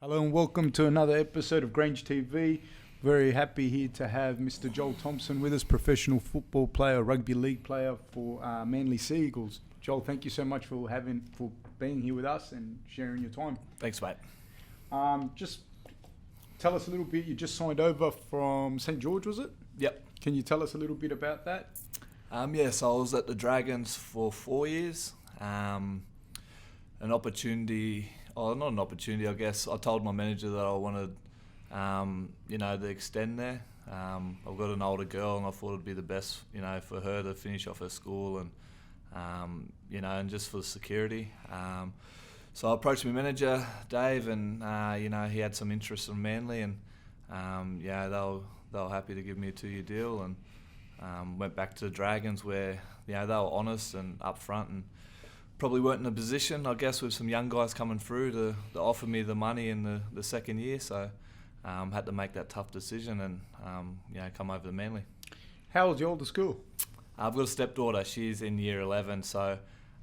Hello and welcome to another episode of Grange TV. Very happy here to have Mr. Joel Thompson with us, professional football player, rugby league player for Manly Sea Eagles. Joel, thank you so much for being here with us and sharing your time. Thanks, mate. Just tell us a little bit. You just signed over from St. George, was it? Yep. Can you tell us a little bit about that? Yes, I was at the Dragons for 4 years. An opportunity, not an opportunity, I guess. I told my manager that I wanted, to extend there. I've got an older girl and I thought it'd be the best, for her to finish off her school and, and just for the security. So I approached my manager, Dave, and, he had some interest in Manly and, they were happy to give me a 2-year deal and went back to the Dragons where, they were honest and upfront and probably weren't in a position, I guess, with some young guys coming through to offer me the money in the second year. So had to make that tough decision and, come over to Manly. How old's your oldest girl? I've got a stepdaughter. She's in year 11. So,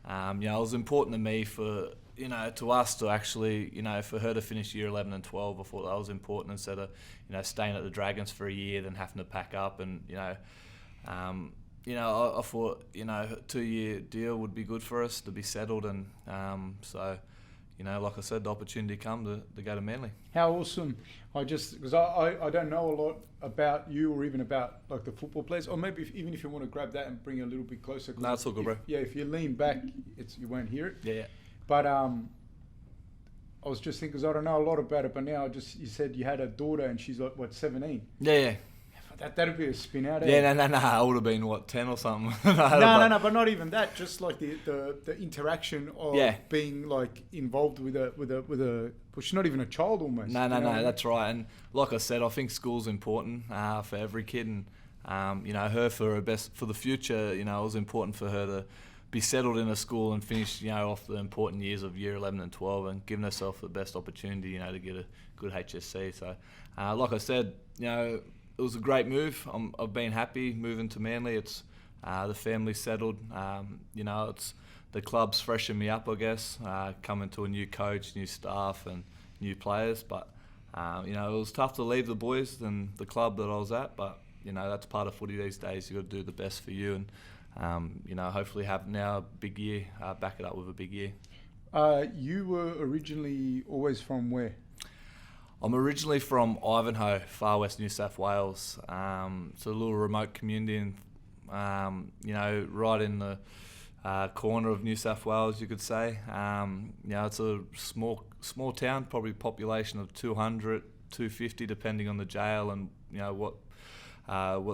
it was important to me for, to us to actually, for her to finish year 11 and 12. I thought that was important instead of, staying at the Dragons for a year, then having to pack up and, I thought, a 2-year deal would be good for us to be settled and like I said, the opportunity come to go to Manly. How awesome. Because I don't know a lot about you or even about like the football players, or maybe even if you want to grab that and bring it a little bit closer. No, it's all good, bro. Yeah, if you lean back, you won't hear it. Yeah. But I was just thinking, because I don't know a lot about it, but now you said you had a daughter and she's like, what, 17? Yeah. That'd be a spin out. Yeah, no. I would have been 10 or something. No, but not even that. Just like the interaction of being like involved with a. Well, she's not even a child almost. No, that's right. And like I said, I think school's important for every kid, and her for the future. It was important for her to be settled in a school and finish, off the important years of year 11 and 12, and giving herself the best opportunity, to get a good HSC. So, like I said, it was a great move. I've been happy moving to Manly. It's the family's settled. It's the club's freshened me up, I guess, coming to a new coach, new staff and new players. But, it was tough to leave the boys and the club that I was at. But, that's part of footy these days. You've got to do the best for you and, hopefully have now a big year, back it up with a big year. You were originally always from where? I'm originally from Ivanhoe, far west New South Wales. It's a little remote community and, right in the corner of New South Wales, you could say. It's a small town, probably population of 200, 250, depending on the jail and, what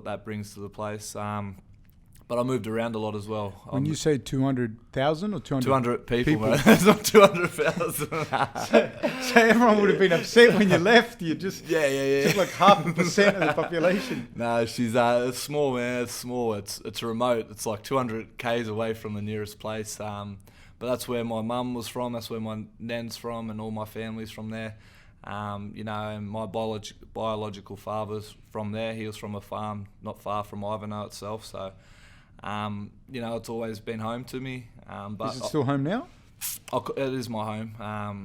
that brings to the place. But I moved around a lot as well. When you say 200,000 or 200? 200 people. Mate. It's not 200,000. So everyone would have been upset when you left. You just Just like 0.5% of the population. No, she's it's small, man. It's small. It's remote. It's like 200 k's away from the nearest place. But that's where my mum was from. That's where my nan's from, and all my family's from there. And my biological father's from there. He was from a farm not far from Ivanhoe itself. So. It's always been home to me. But is it still home now? It is my home. I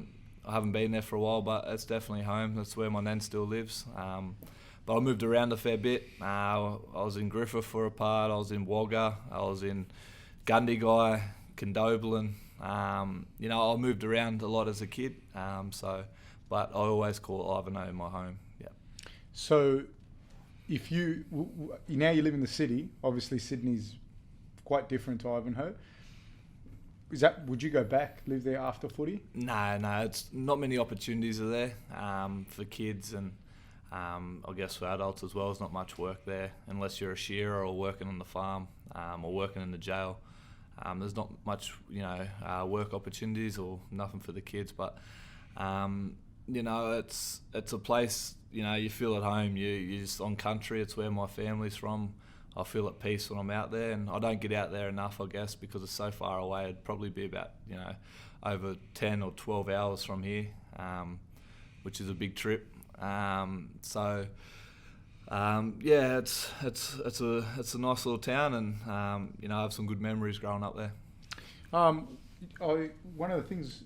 haven't been there for a while, but it's definitely home. That's where my nan still lives. But I moved around a fair bit. I was in Griffith for a part. I was in Wagga. I was in Gundagai, Condobolin. I moved around a lot as a kid. But I always call Ivanhoe my home. Yeah. So, if now you live in the city, obviously Sydney's quite different to Ivanhoe. Would you go back, live there after footy? No, it's not many opportunities are there for kids and I guess for adults as well. There's not much work there unless you're a shearer or working on the farm or working in the jail. There's not much, work opportunities or nothing for the kids. But it's a place. You feel at home. You're just on country. It's where my family's from. I feel at peace when I'm out there, and I don't get out there enough, I guess, because it's so far away. It'd probably be about, over 10 or 12 hours from here, which is a big trip. It's a nice little town, and I have some good memories growing up there. One of the things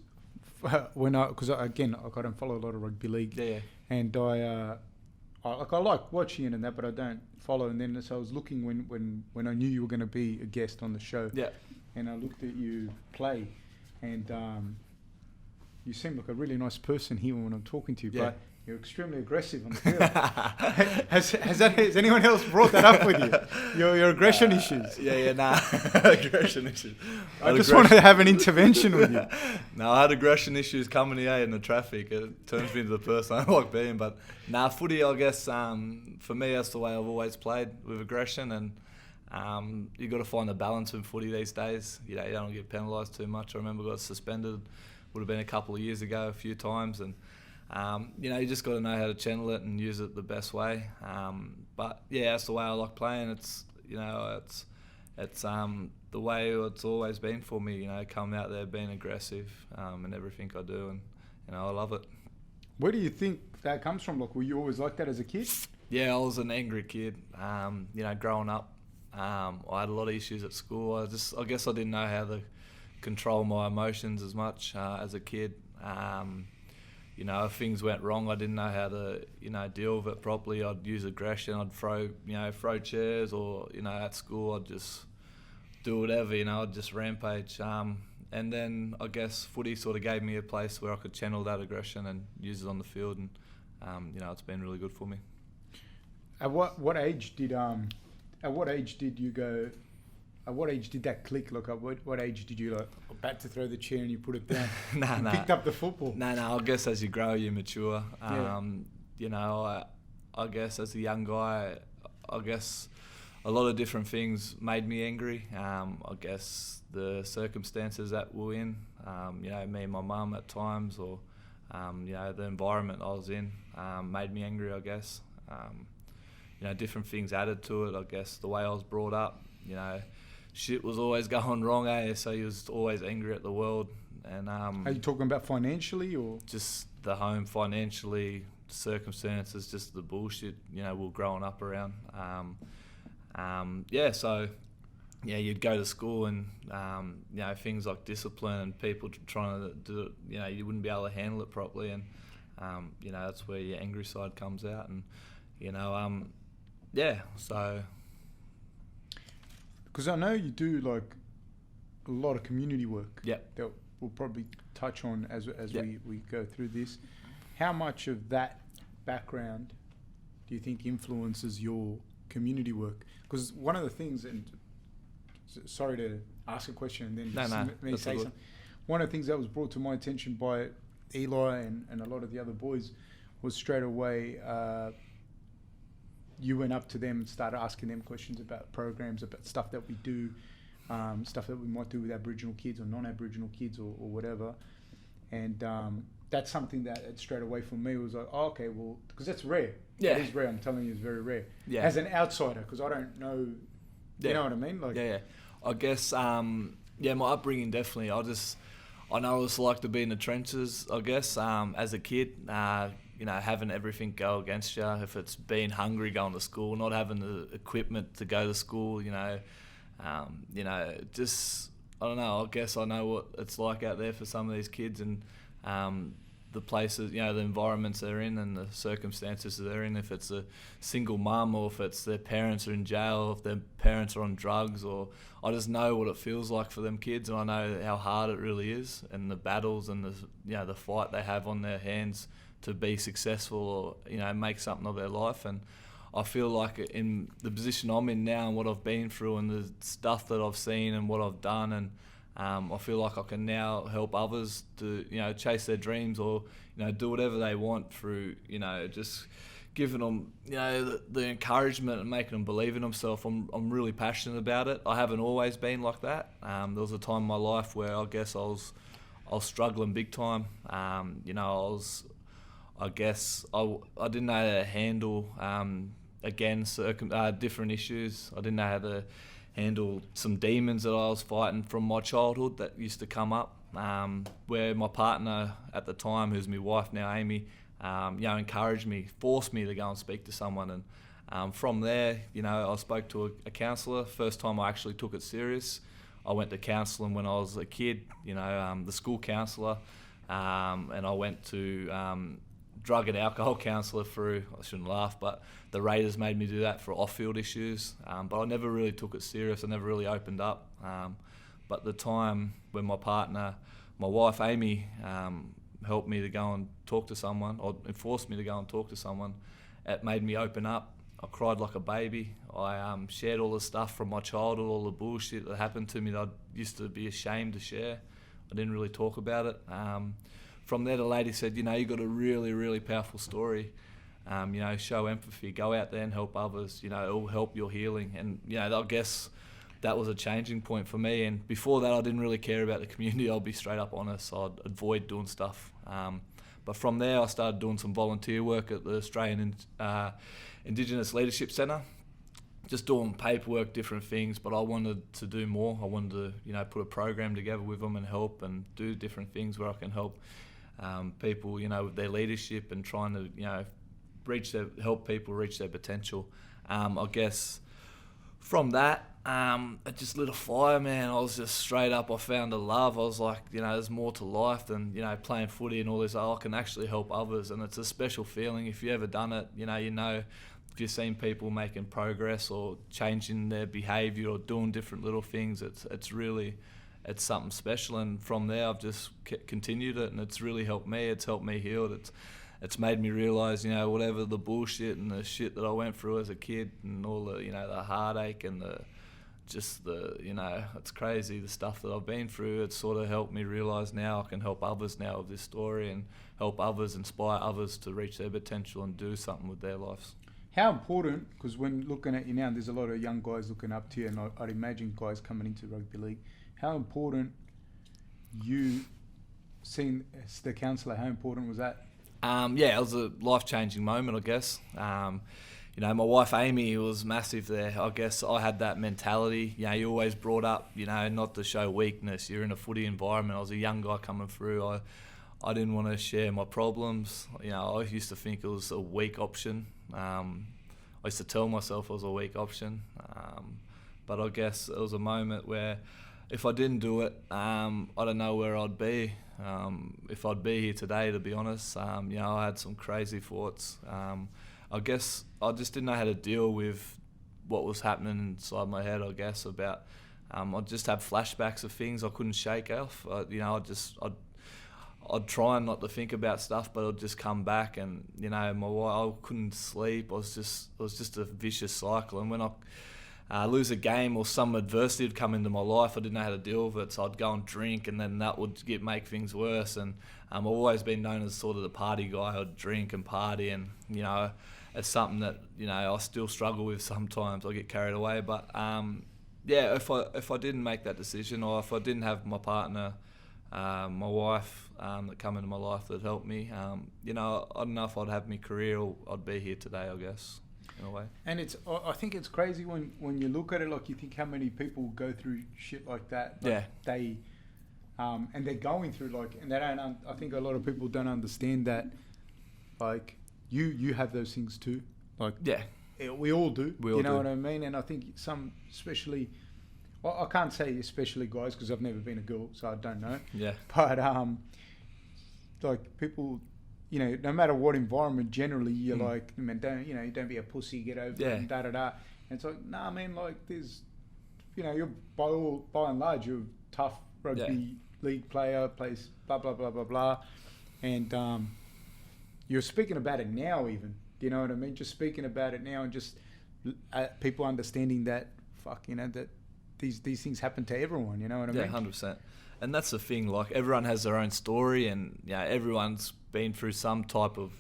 because I don't follow a lot of rugby league, and I like watching it and that, but I don't follow. And then so I was looking when I knew you were going to be a guest on the show, and I looked at you play, and you seem like a really nice person here when I'm talking to you, but you're extremely aggressive on the field. Has anyone else brought that up with you? Your aggression issues? Aggression issues. I just wanted to have an intervention with you. No, I had aggression issues coming here in the traffic. It turns me into the person I like being. But footy, I guess, for me, that's the way I've always played, with aggression. And you got to find the balance in footy these days. You don't get penalised too much. I remember I got suspended, would have been a couple of years ago, a few times. And you just got to know how to channel it and use it the best way. But that's the way I like playing. It's the way it's always been for me. Coming out there, being aggressive, and everything I do, and I love it. Where do you think that comes from? Like, were you always like that as a kid? Yeah, I was an angry kid. Growing up, I had a lot of issues at school. I guess I didn't know how to control my emotions as much as a kid. If things went wrong, I didn't know how to, deal with it properly. I'd use aggression. I'd throw chairs, or, at school, I'd just do whatever, I'd just rampage. And then I guess footy sort of gave me a place where I could channel that aggression and use it on the field. And, it's been really good for me. At what age did you go? At what age did that click? Like, at what age did you about to throw the chair and you put it down? Picked up the football. No. I guess as you grow, you mature. I guess as a young guy, I guess a lot of different things made me angry. I guess the circumstances that we're in, me and my mum at times, or the environment I was in, made me angry. I guess different things added to it. I guess the way I was brought up, shit was always going wrong, so he was always angry at the world. And are you talking about financially, or just the home financially, circumstances, just the bullshit we're growing up around? You'd go to school and things like discipline and people trying to do it, you wouldn't be able to handle it properly, and that's where your angry side comes out. And so. Because I know you do like a lot of community work. Yeah. That we'll probably touch on as we go through this. How much of that background do you think influences your community work? Because one of the things, and sorry to ask a question and then me say something. One of the things that was brought to my attention by Eli and a lot of the other boys was straight away. You went up to them and started asking them questions about programs, about stuff that we do, stuff that we might do with Aboriginal kids or non-Aboriginal kids or whatever. And that's something that straight away for me was like, because that's rare. Yeah. It is rare. I'm telling you, it's very rare. Yeah. As an outsider, because I don't know, you know what I mean? Like, I guess, my upbringing definitely. I know what it's like to be in the trenches, I guess, as a kid. Having everything go against you. If it's being hungry going to school, not having the equipment to go to school, just, I don't know, I guess I know what it's like out there for some of these kids, and the places, the environments they're in and the circumstances they're in. If it's a single mum, or if it's their parents are in jail, or if their parents are on drugs, or I just know what it feels like for them kids, and I know how hard it really is, and the battles and the fight they have on their hands to be successful, or make something of their life. And I feel like in the position I'm in now and what I've been through and the stuff that I've seen and what I've done, and I feel like I can now help others to chase their dreams, or do whatever they want through just giving them the encouragement and making them believe in themselves. I'm really passionate about it. I haven't always been like that. There was a time in my life where I guess I was struggling big time. I guess I didn't know how to handle, different issues. I didn't know how to handle some demons that I was fighting from my childhood that used to come up, where my partner at the time, who's my wife now, Amy, encouraged me, forced me to go and speak to someone. And from there, I spoke to a counsellor. First time I actually took it serious. I went to counselling when I was a kid, the school counsellor. and I went to drug and alcohol counsellor through, I shouldn't laugh, but the Raiders made me do that for off-field issues. But I never really took it serious. I never really opened up. But the time when my partner, my wife Amy, helped me to go and talk to someone, or forced me to go and talk to someone, it made me open up. I cried like a baby. I shared all the stuff from my childhood, all the bullshit that happened to me that I used to be ashamed to share. I didn't really talk about it. From there, the lady said, you got a really, really powerful story. Show empathy, go out there and help others. It will help your healing. And, I guess that was a changing point for me. And before that, I didn't really care about the community. I'll be straight up honest. I'd avoid doing stuff. But from there, I started doing some volunteer work at the Australian Indigenous Leadership Centre, just doing paperwork, different things. But I wanted to do more. I wanted to, put a program together with them and help and do different things where I can help people, with their leadership and trying to, help people reach their potential. I guess from that, it just lit a fire, man. I was just straight up, I found a love. I was like, there's more to life than, playing footy and all this. I can actually help others, and it's a special feeling. If you've ever done it, if you've seen people making progress or changing their behaviour or doing different little things, it's something special. And from there, I've just continued it, and it's really helped me. It's helped me heal. It's made me realise, whatever the bullshit and the shit that I went through as a kid, and all the, the heartache and it's crazy, the stuff that I've been through. It's sort of helped me realise now I can help others now with this story, and help others, inspire others to reach their potential and do something with their lives. How important, because when looking at you now, there's a lot of young guys looking up to you, and I'd imagine guys coming into rugby league, how important you seeing as the counsellor, how important was that? It was a life-changing moment, I guess. My wife Amy was massive there. I guess I had that mentality. You're always brought up, not to show weakness. You're in a footy environment. I was a young guy coming through. I didn't want to share my problems. I used to think it was a weak option. I used to tell myself it was a weak option. But I guess it was a moment where if I didn't do it, I don't know where I'd be. If I'd be here today, to be honest. I had some crazy thoughts. I guess I just didn't know how to deal with what was happening inside my head, I guess, about... I'd just have flashbacks of things I couldn't shake off. I'd try not to think about stuff, but it'd just come back, and my wife, I couldn't sleep. It was just a vicious cycle. And when I lose a game or some adversity would come into my life, I didn't know how to deal with it, so I'd go and drink, and then that would make things worse. And I've always been known as sort of the party guy. I'd drink and party, and it's something that I still struggle with sometimes. I get carried away, but if I didn't make that decision, or if I didn't have my partner, my wife that come into my life that helped me, I don't know if I'd have my career or I'd be here today, I guess, in a way. And I think it's crazy when you look at it, like you think how many people go through shit like that. They and they're going through and they don't. I think a lot of people don't understand that. Like you have those things too. We all do. You know what I mean? And I think some, especially. Well, I can't say especially guys because I've never been a girl, so I don't know. Yeah. But people, no matter what environment, generally you're like, man, don't be a pussy, get over it, and da da da. And it's like, nah, man, there's, you're by and large you're a tough rugby league player, plays blah blah blah blah blah, and you're speaking about it now, even. Do you know what I mean? Just speaking about it now, and just people understanding that, that. These things happen to everyone, you know what I mean? Yeah, 100%. And that's the thing, everyone has their own story, and everyone's been through some type of,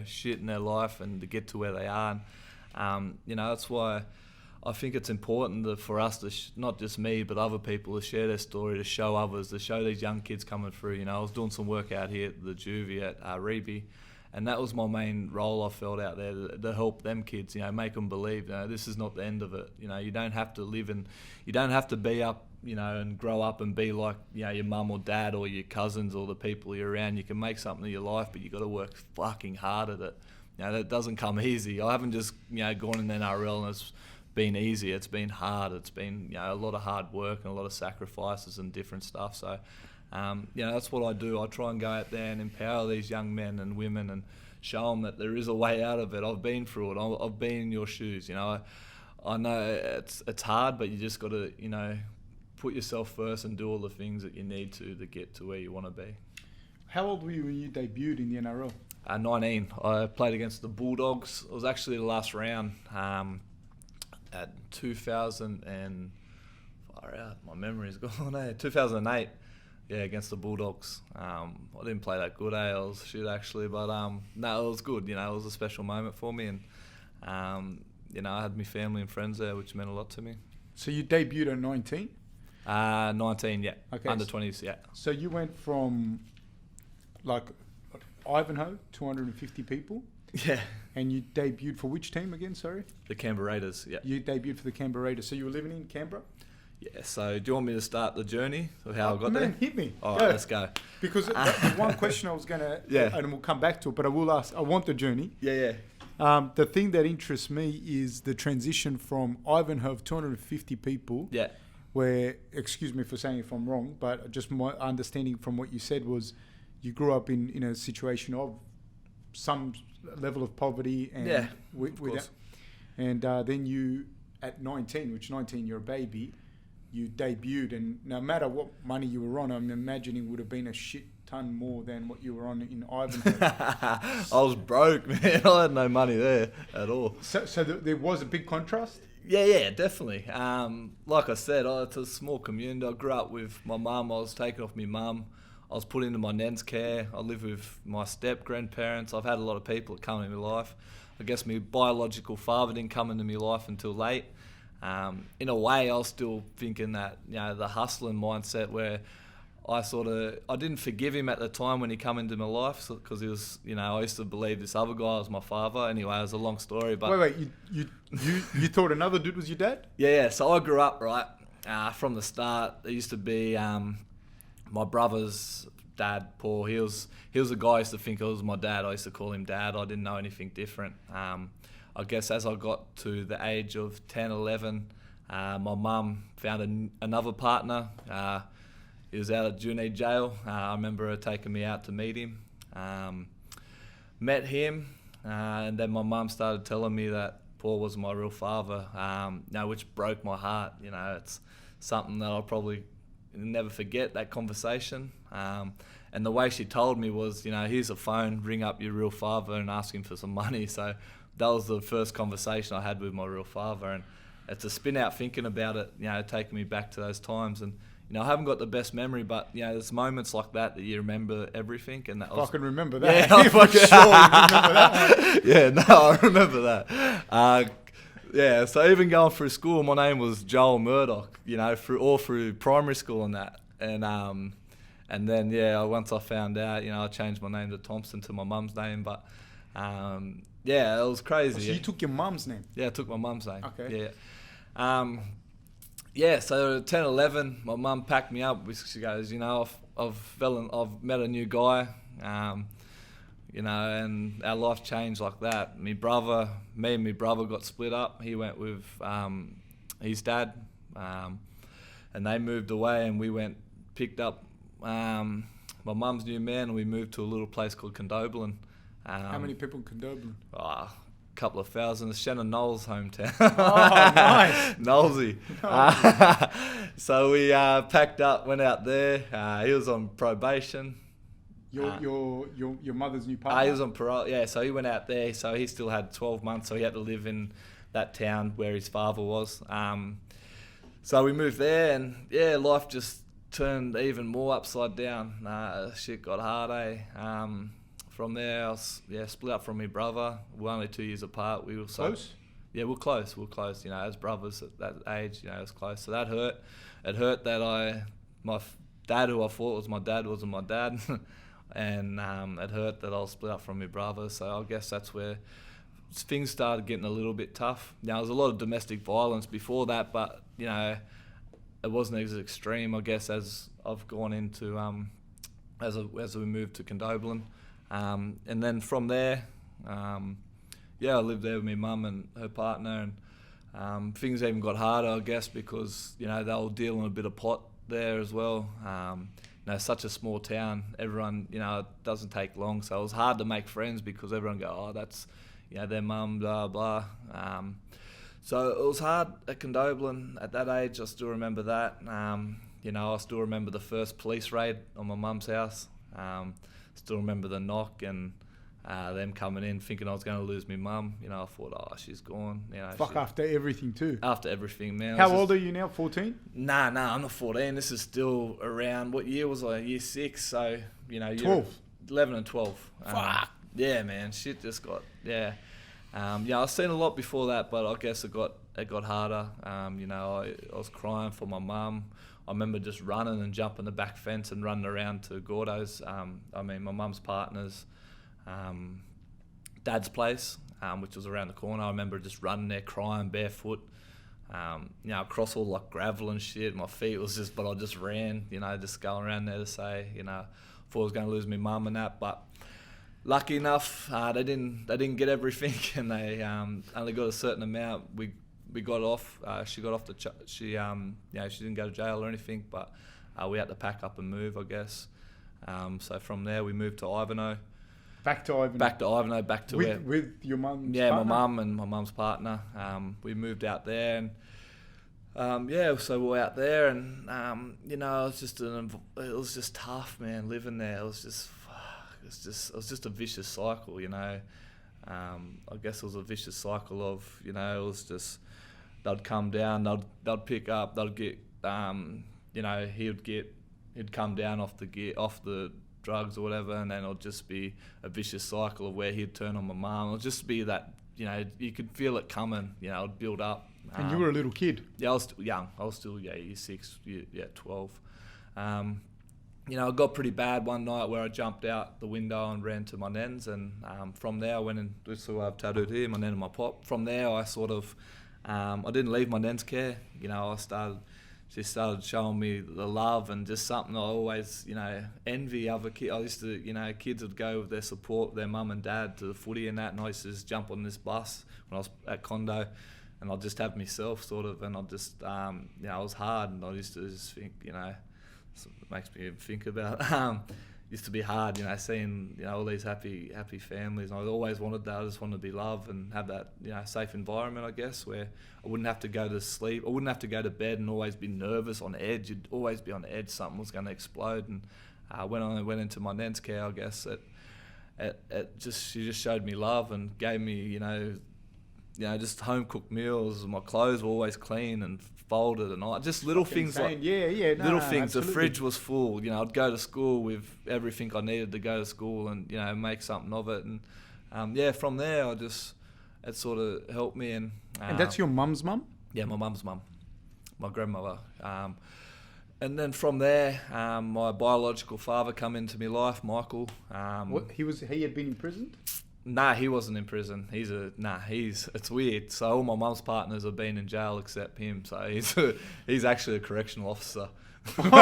shit in their life, and to get to where they are. And, that's why I think it's important for us to, not just me, but other people to share their story, to show others, to show these young kids coming through. I was doing some work out here at the juvie at Reby, and that was my main role I felt out there, to help them kids, make them believe, this is not the end of it. You don't have to you don't have to be up, and grow up and be like, your mum or dad or your cousins or the people you're around. You can make something of your life, but you got to work fucking hard at it. That doesn't come easy. I haven't just, gone in the NRL and it's been easy. It's been hard. It's been, a lot of hard work and a lot of sacrifices and different stuff. So, That's what I do. I try and go out there and empower these young men and women and show them that there is a way out of it. I've been through it. I've been in your shoes. I know it's hard, but you just got to, put yourself first and do all the things that you need to get to where you want to be. How old were you when you debuted in the NRL? 19. I played against the Bulldogs. It was actually the last round at 2000 and far out. My memory's gone. 2008. Yeah, against the Bulldogs. I didn't play that good. I was shit actually, but no, it was good. It was a special moment for me, and I had my family and friends there, which meant a lot to me. So you debuted at 19? 19, yeah. Okay. Under 20s, yeah. So you went from Ivanhoe, 250 people. Yeah. And you debuted for which team again, sorry? The Canberra Raiders, yeah. You debuted for the Canberra Raiders. So you were living in Canberra? Yeah, so do you want me to start the journey of how I got there? Hit me. All right, let's go. Because the one question I was going to, and we'll come back to it, but I will ask, I want the journey. Yeah. The thing that interests me is the transition from Ivanhoe of 250 people, where, excuse me for saying if I'm wrong, but just my understanding from what you said was you grew up in a situation of some level of poverty. And of course. And then you, at 19, you're a baby, you debuted, and no matter what money you were on, I'm imagining would have been a shit ton more than what you were on in Ivanhoe. I was broke, man. I had no money there at all. So there was a big contrast? Yeah, definitely. Like I said, it's a small community. I grew up with my mum. I was taken off my mum. I was put into my nan's care. I live with my step-grandparents. I've had a lot of people that come into my life. I guess my biological father didn't come into my life until late. In a way, I was still thinking that, the hustling mindset where I didn't forgive him at the time when he come into my life because he was, I used to believe this other guy was my father. Anyway, it was a long story. But wait, you thought another dude was your dad? Yeah. So I grew up, right, from the start. There used to be my brother's dad, Paul. He was a guy I used to think it was my dad. I used to call him Dad. I didn't know anything different. I guess as I got to the age of 10, 11, my mum found another partner. He was out of junior jail. I remember her taking me out to meet him. Met him, and then my mum started telling me that Paul was my real father, which broke my heart. It's something that I'll probably never forget, that conversation. And the way she told me was, here's a phone, ring up your real father and ask him for some money. So that was the first conversation I had with my real father, and it's a spin out thinking about it, taking me back to those times. And I haven't got the best memory, but there's moments like that you remember everything. And that I can remember that. Yeah, for sure. Remember that one. Yeah, no, I remember that. So even going through school, my name was Joel Murdoch. Through primary school and that, and then once I found out, I changed my name to Thompson to my mum's name, but. It was crazy. So you took your mum's name? Yeah, I took my mum's name. Okay. Yeah. So at 10, 11, my mum packed me up. She goes, I've met a new guy, and our life changed like that. Me and my brother got split up. He went with his dad, and they moved away, and we picked up my mum's new man, and we moved to a little place called Condobolin. How many people in Condobolin? A couple of thousand. It's Shannon Knowles' hometown. Oh, nice. Knowlesy. So we packed up, went out there. He was on probation. Your mother's new partner? He was on parole, yeah. So he went out there. So he still had 12 months. So he had to live in that town where his father was. So we moved there, and life just turned even more upside down. Shit got hard, eh? From there, I was split up from my brother. We're only 2 years apart. We were close? Yeah, we're close. As brothers at that age, it was close. So that hurt. It hurt that my dad, who I thought was my dad, wasn't my dad. And it hurt that I was split up from my brother. So I guess that's where things started getting a little bit tough. There was a lot of domestic violence before that, but, it wasn't as extreme, I guess, as I've gone into, as we moved to Condobolin. And then from there, I lived there with my mum and her partner, and things even got harder, I guess, because, they were dealing a bit of pot there as well. such a small town. Everyone, it doesn't take long. So it was hard to make friends because everyone go, oh, that's, their mum, blah, blah. So it was hard at Condobolin at that age. I still remember that. I still remember the first police raid on my mum's house. Still remember the knock and them coming in thinking I was going to lose my mum. I thought, oh, she's gone. After everything too. After everything, man. How old are you now? 14? Nah, I'm not 14. This is still around, what year was I? Year 6. So, 12. 11 and 12. Fuck. Yeah, man. Shit just got, yeah. I've seen a lot before that, but I guess it got harder. I was crying for my mum. I remember just running and jumping the back fence and running around to Gordo's. My mum's partner's dad's place, which was around the corner. I remember just running there, crying barefoot, across all like gravel and shit. My feet was just, but I just ran, just going around there to say, thought I was going to lose my mum and that, but lucky enough, they didn't get everything, and they only got a certain amount. We got off. She got off she didn't go to jail or anything, but we had to pack up and move, I guess. So from there we moved to Ivanhoe. Back to Ivanhoe. Back to with your mum's partner? partner? My mum and my mum's partner. We moved out there, and so we were out there, and it was just tough, man. Living there, it was just a vicious cycle, I guess it was a vicious cycle of, it was just, they'd come down, they'd pick up, they'd get, he'd come down off the drugs or whatever, and then it'll just be a vicious cycle of where he'd turn on my mum. It'll just be that, you could feel it coming, it'd build up. And you were a little kid? Yeah, I was still young. I was still, year 6, 12. It got pretty bad one night where I jumped out the window and ran to my nan's, and from there I went and, so I've tattooed here, my nan and my pop. From there I sort of, I didn't leave my nan's care. She started showing me the love and just something I always, envy other kids. I used to, kids would go with their support, their mum and dad to the footy and that, and I used to just jump on this bus when I was at Condo, and I'd just have myself sort of, and I'd just, it was hard, and I used to just think, it makes me think about used to be hard, seeing all these happy families. And I always wanted that. I just wanted to be loved and have that safe environment, I guess, where I wouldn't have to go to sleep. I wouldn't have to go to bed and always be nervous, on edge. You'd always be on edge. Something was going to explode. And when I went into my nan's care, I guess she just showed me love and gave me just home cooked meals. My clothes were always clean and folded, and just little things like little things. Absolutely. The fridge was full. I'd go to school with everything I needed to go to school, and make something of it. And from there, it sort of helped me. And that's your mum's mum? Yeah, my mum's mum, my grandmother. And then from there, my biological father come into my life, Michael. He had been imprisoned? Nah, he wasn't in prison. It's weird. So all my mum's partners have been in jail except him. So he's actually a correctional officer. The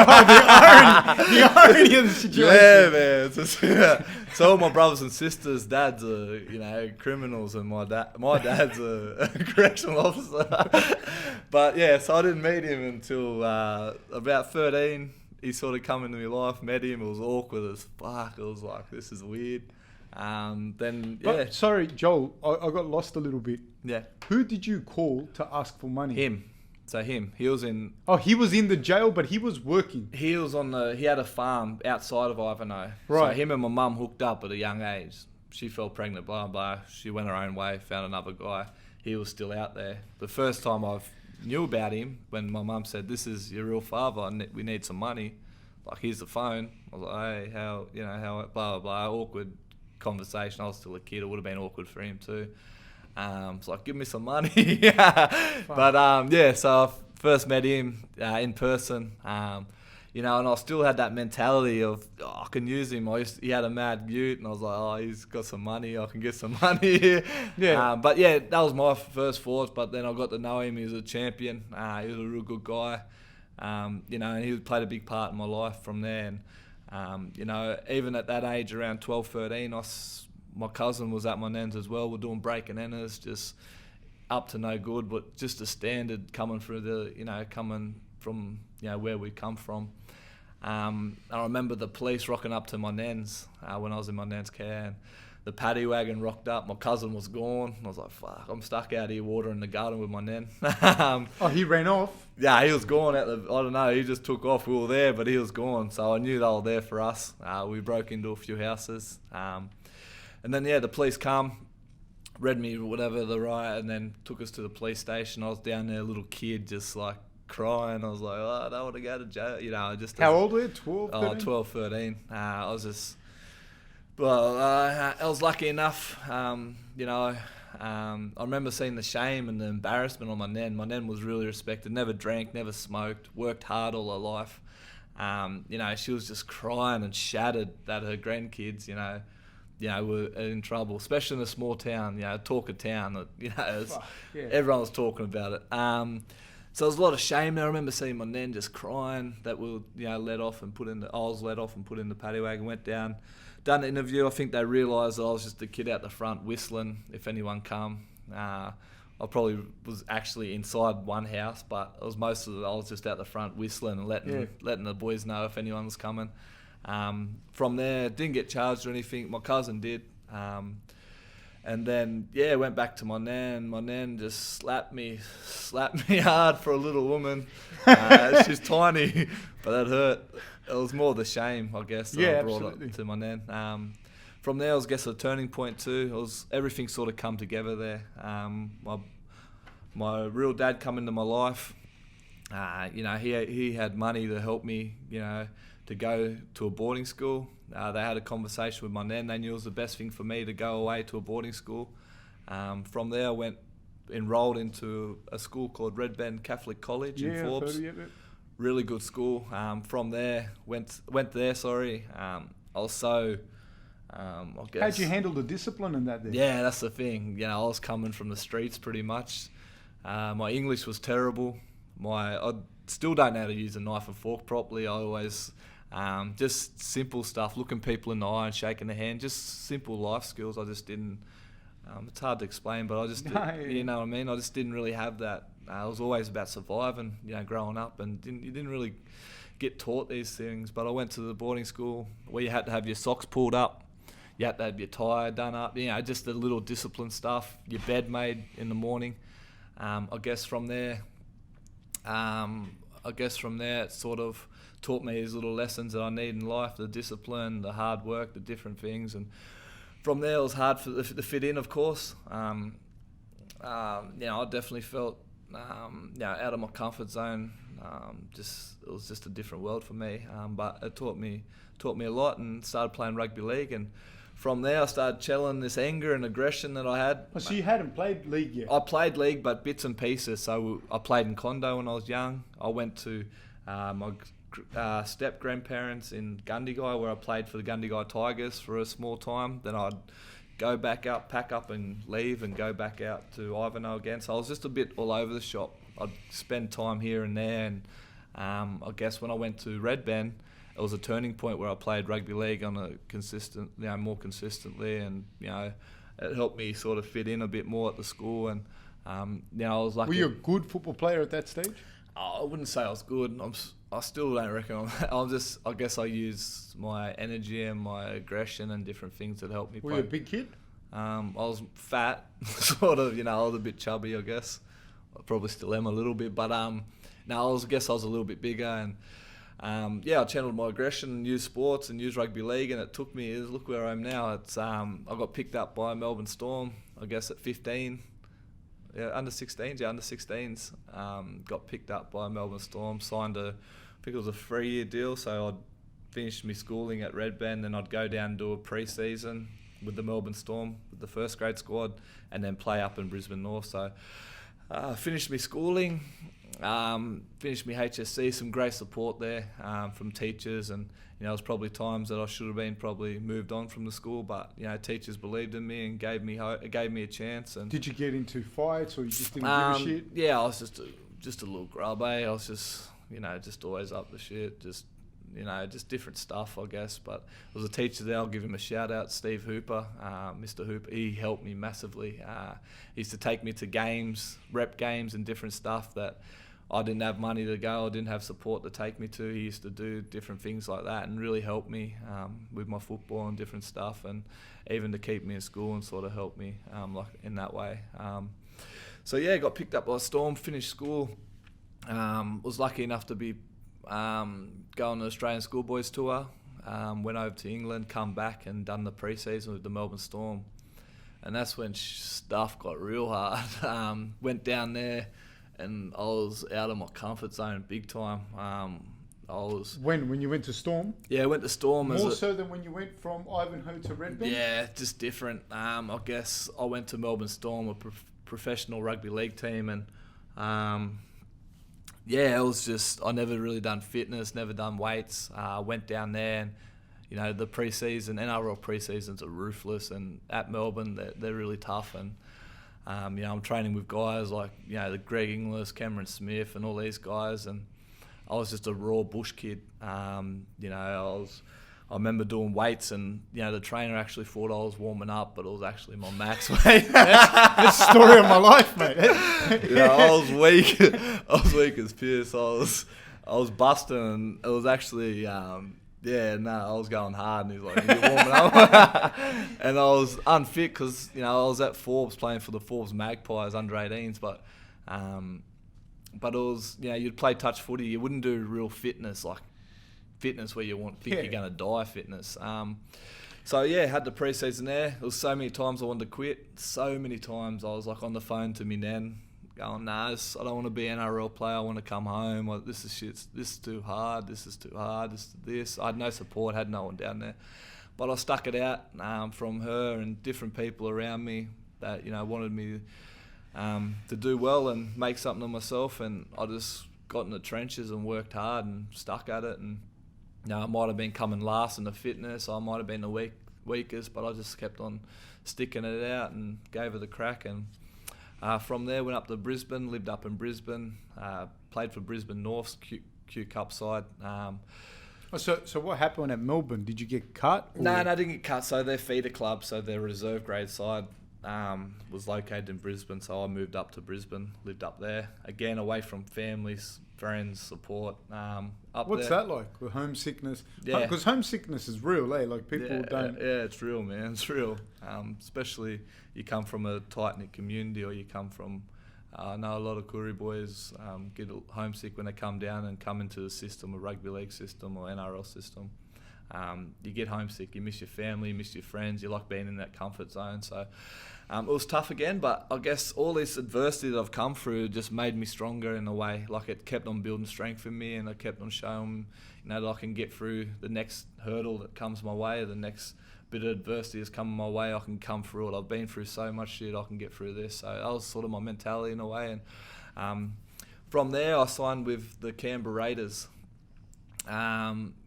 irony of the situation. Yeah, man. So all my brothers and sisters' dads are, criminals, and my dad's a correctional officer. But yeah, so I didn't meet him until about 13. He sort of come into my life, met him. It was awkward as fuck. It was like, this is weird. But, sorry, Joel, I got lost a little bit. Yeah. Who did you call to ask for money? Him. So him. He was in... Oh, he was in the jail, but he was working. He was he had a farm outside of Ivanhoe. Right. So him and my mum hooked up at a young age. She fell pregnant, blah, blah. She went her own way, found another guy. He was still out there. The first time I knew about him, when my mum said, this is your real father, and we need some money. Like, here's the phone. I was like, hey, how, blah, blah, blah. Awkward conversation. I was still a kid. It would have been awkward for him too. It's like, give me some money. But so I first met him in person, and I still had that mentality of, I can use him. He had a mad ute, and I was like, oh, he's got some money, I can get some money. But that was my first thoughts. But then I got to know him. He was a champion. He was a real good guy. And he played a big part in my life from there. And even at that age, around 12, 13, my cousin was at my nan's as well. We're doing break and enters, just up to no good, but just a standard coming through coming from where we come from. I remember the police rocking up to my nan's when I was in my nan's care, and the paddy wagon rocked up. My cousin was gone. I was like, fuck, I'm stuck out here watering the garden with my nan. He ran off? Yeah, he was gone. I don't know, he just took off. We were there, but he was gone. So I knew they were there for us. We broke into a few houses. And then, the police come, read me whatever the riot, and then took us to the police station. I was down there, a little kid, just like crying. I was like, I don't want to go to jail. How old were you? 12, 13? 12, 13. I was just... Well, I was lucky enough, I remember seeing the shame and the embarrassment on my nan. My nan was really respected, never drank, never smoked, worked hard all her life. She was just crying and shattered that her grandkids, were in trouble, especially in a small town, talker town. Everyone was talking about it. So there was a lot of shame there. I remember seeing my nan just crying that we were, let off and put in I was let off and put in the paddy wagon, went down. Done the interview. I think they realised I was just a kid out the front whistling if anyone come. I probably was actually inside one house, but it was I was just out the front whistling and letting the boys know if anyone was coming. From there, didn't get charged or anything. My cousin did. And then, went back to my nan. My nan just slapped me hard for a little woman. She's tiny, but that hurt. It was more the shame, I guess, that I brought up to my nan. From there, I guess a turning point too. Everything sort of come together there. My real dad come into my life. He had money to help me, to go to a boarding school. They had a conversation with my nan. They knew it was the best thing for me to go away to a boarding school. From there, I enrolled into a school called Red Bend Catholic College in Forbes. Really good school. From there, went there. I was so, I guess. How'd you handle the discipline in that then? Yeah, that's the thing. I was coming from the streets pretty much. My English was terrible. I still don't know how to use a knife and fork properly. I always, just simple stuff, looking people in the eye and shaking the hand, just simple life skills. I just didn't, it's hard to explain, but I just, you know what I mean? I just didn't really have that. It was always about surviving, growing up, and you didn't really get taught these things. But I went to the boarding school where you had to have your socks pulled up, you had to have your tie done up, just the little discipline stuff, your bed made in the morning. I guess from there, it sort of taught me these little lessons that I need in life, the discipline, the hard work, the different things. And from there, it was hard to fit in, of course. I definitely felt out of my comfort zone. It was just a different world for me. But it taught me a lot, and started playing rugby league. And from there, I started channeling this anger and aggression that I had. Oh, so you hadn't played league yet? I played league, but bits and pieces. So I played in Condo when I was young. I went to my step-grandparents in Gundagai, where I played for the Gundagai Tigers for a small time. Then I'd go back up, pack up and leave, and go back out to Ivanhoe again. So I was just a bit all over the shop. I'd spend time here and there, and I guess when I went to Red Bend, it was a turning point where I played rugby league on a consistent, more consistently, and it helped me sort of fit in a bit more at the school. And I was lucky. Were you a good football player at that stage? I wouldn't say I was good. I still don't reckon. I guess I use my energy and my aggression and different things that help me play. Were you a big kid? I was fat, sort of. I was a bit chubby, I guess. I probably still am a little bit, but I guess I was a little bit bigger, and I channeled my aggression and used sports and used rugby league, and it took me. Look where I am now. It's I got picked up by Melbourne Storm, I guess at 15. Under 16s. Got picked up by Melbourne Storm, signed I think it was a 3-year deal, so I'd finish my schooling at Red Bend, and I'd go down and do a pre-season with the Melbourne Storm, with the first grade squad, and then play up in Brisbane North. So finished my schooling, finished my HSC, some great support there from teachers, and there was probably times that I should have been probably moved on from the school, but teachers believed in me and gave me a chance. And did you get into fights, or you just didn't give a shit? Yeah, I was just a little grub. I was just just always up the shit, just different stuff, I guess. But there was a teacher there, I'll give him a shout out, Steve Hooper, Mr. Hooper. He helped me massively. He used to take me to games, rep games and different stuff that I didn't have money to go, I didn't have support to take me to. He used to do different things like that and really helped me with my football and different stuff, and even to keep me in school and sort of help me like in that way. So yeah, got picked up by Storm, finished school. Was lucky enough to be going on the Australian Schoolboys tour. Went over to England, come back and done the pre-season with the Melbourne Storm. And that's when stuff got real hard. Went down there and I was out of my comfort zone big time. When you went to Storm? Yeah, I went to Storm. More so than when you went from Ivanhoe to Redburn? Yeah, just different. I guess I went to Melbourne Storm, a professional rugby league team, and yeah, it was just, I never really done fitness, never done weights. Went down there and, you know, the pre-season, NRL pre-seasons are ruthless, and at Melbourne, they're really tough. And, you know, I'm training with guys like, you know, the Greg Inglis, Cameron Smith and all these guys, and I was just a raw bush kid. You know, I remember doing weights, and you know the trainer actually thought I was warming up, but it was actually my max weight. That's the story of my life, mate. You know, I was weak. I was weak as piss. I was busting, and it was actually I was going hard, and he was like, "You're warming up," and I was unfit because you know I was at Forbes playing for the Forbes Magpies under 18s, but it was, you know, you'd play touch footy, you wouldn't do real fitness like fitness where you think you're going to die fitness. So yeah, had the pre-season there. There was so many times I wanted to quit. So many times I was like on the phone to me nan going, nah, I don't want to be an NRL player. I want to come home. Like, this is shit. This is too hard. This is too hard. This. I had no support. Had no one down there. But I stuck it out from her and different people around me that, you know, wanted me to do well and make something of myself. And I just got in the trenches and worked hard and stuck at it. And you know, I might have been coming last in the fitness, I might have been the weakest, but I just kept on sticking it out and gave it a crack. And from there, went up to Brisbane, lived up in Brisbane, played for Brisbane North's Q Cup side. So what happened at Melbourne? Did you get cut? No, I didn't get cut. So their feeder club, so their reserve grade side, was located in Brisbane. So I moved up to Brisbane, lived up there. Again, away from families, friends, support. What's that like? The homesickness? Yeah. Because homesickness is real, eh? Like people don't... Yeah, it's real, man. It's real. Especially you come from a tight-knit community, or you come from... I know a lot of Koori boys get homesick when they come down and come into the system, a rugby league system or NRL system. You get homesick, you miss your family, you miss your friends, you like being in that comfort zone. So it was tough again, but I guess all this adversity that I've come through just made me stronger in a way. Like, it kept on building strength in me, and I kept on showing, you know, that I can get through the next hurdle that comes my way, the next bit of adversity has come my way, I can come through it. I've been through so much shit, I can get through this. So that was sort of my mentality in a way. And from there, I signed with the Canberra Raiders,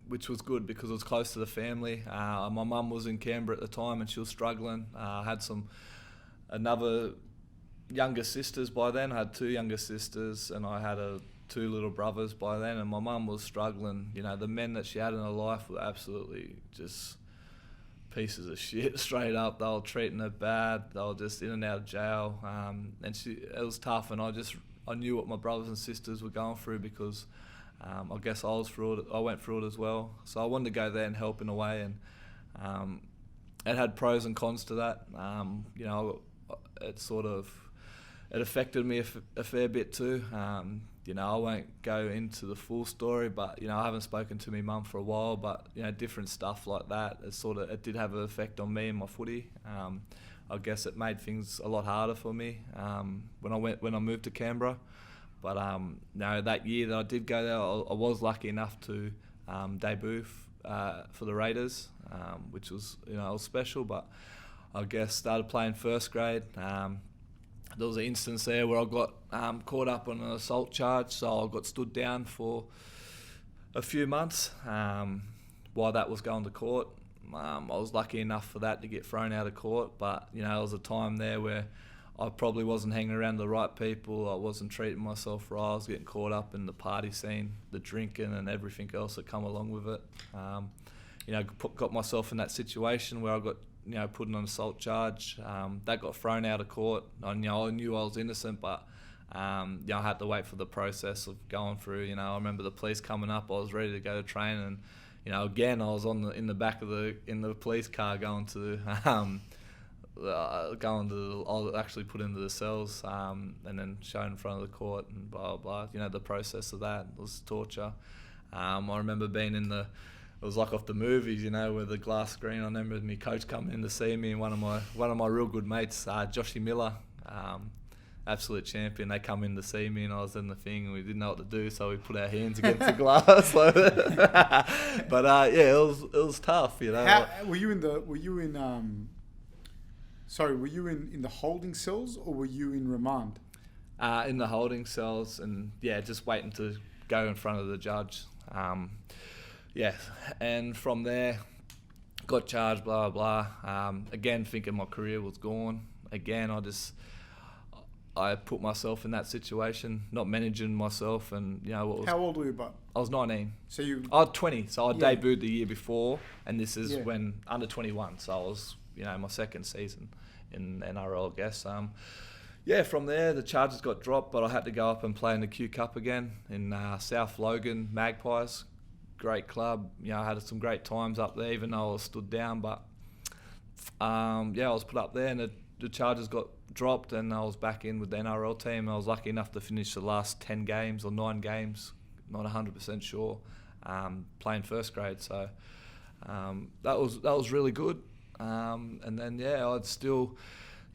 which was good because it was close to the family. My mum was in Canberra at the time, and she was struggling. I had another younger sisters by then. I had two younger sisters, and I had two little brothers by then, and my mum was struggling. You know, the men that she had in her life were absolutely just pieces of shit, straight up. They were treating her bad. They were just in and out of jail, and it was tough. And I knew what my brothers and sisters were going through because I guess I went through it as well. So I wanted to go there and help in a way, and it had pros and cons to that. You know, it affected me a fair bit too. You know, I won't go into the full story, but you know, I haven't spoken to my mum for a while. But you know, different stuff like that, it did have an effect on me and my footy. I guess it made things a lot harder for me when I moved to Canberra. But no, that year that I did go there, I was lucky enough to debut for the Raiders, which was, you know, it was special. But I guess started playing first grade. There was an instance there where I got caught up on an assault charge, so I got stood down for a few months while that was going to court. I was lucky enough for that to get thrown out of court, but you know, there was a time there where I probably wasn't hanging around the right people. I wasn't treating myself right. I was getting caught up in the party scene, the drinking and everything else that come along with it. You know, got myself in that situation where I got, you know, put on an assault charge. That got thrown out of court. I knew I was innocent, but I had to wait for the process of going through. I remember the police coming up. I was ready to go to train, and again I was in the back of the police car going to I'll actually put into the cells, and then shown in front of the court and blah blah blah. The process of that was torture. I remember being it was like off the movies, with the glass screen. I remember my coach coming in to see me, and one of my real good mates, Joshy Miller, absolute champion. They come in to see me, and I was in the thing, and we didn't know what to do, so we put our hands against the glass. But it was tough, Were you in the holding cells, or were you in remand? In the holding cells, and just waiting to go in front of the judge. And from there, got charged, blah, blah, blah. Again, thinking my career was gone. Again, I put myself in that situation, not managing myself, and How old were you, bud? I was 19. So I was 20, so I debuted the year before, and this is when under 21, so I was, my second season in NRL, I guess. From there, the charges got dropped, but I had to go up and play in the Q Cup again in South Logan, Magpies. Great club. I had some great times up there, even though I was stood down. But I was put up there, and the charges got dropped, and I was back in with the NRL team. I was lucky enough to finish the last 10 games or 9 games, not 100% sure, playing first grade. So that was really good. And then I'd still.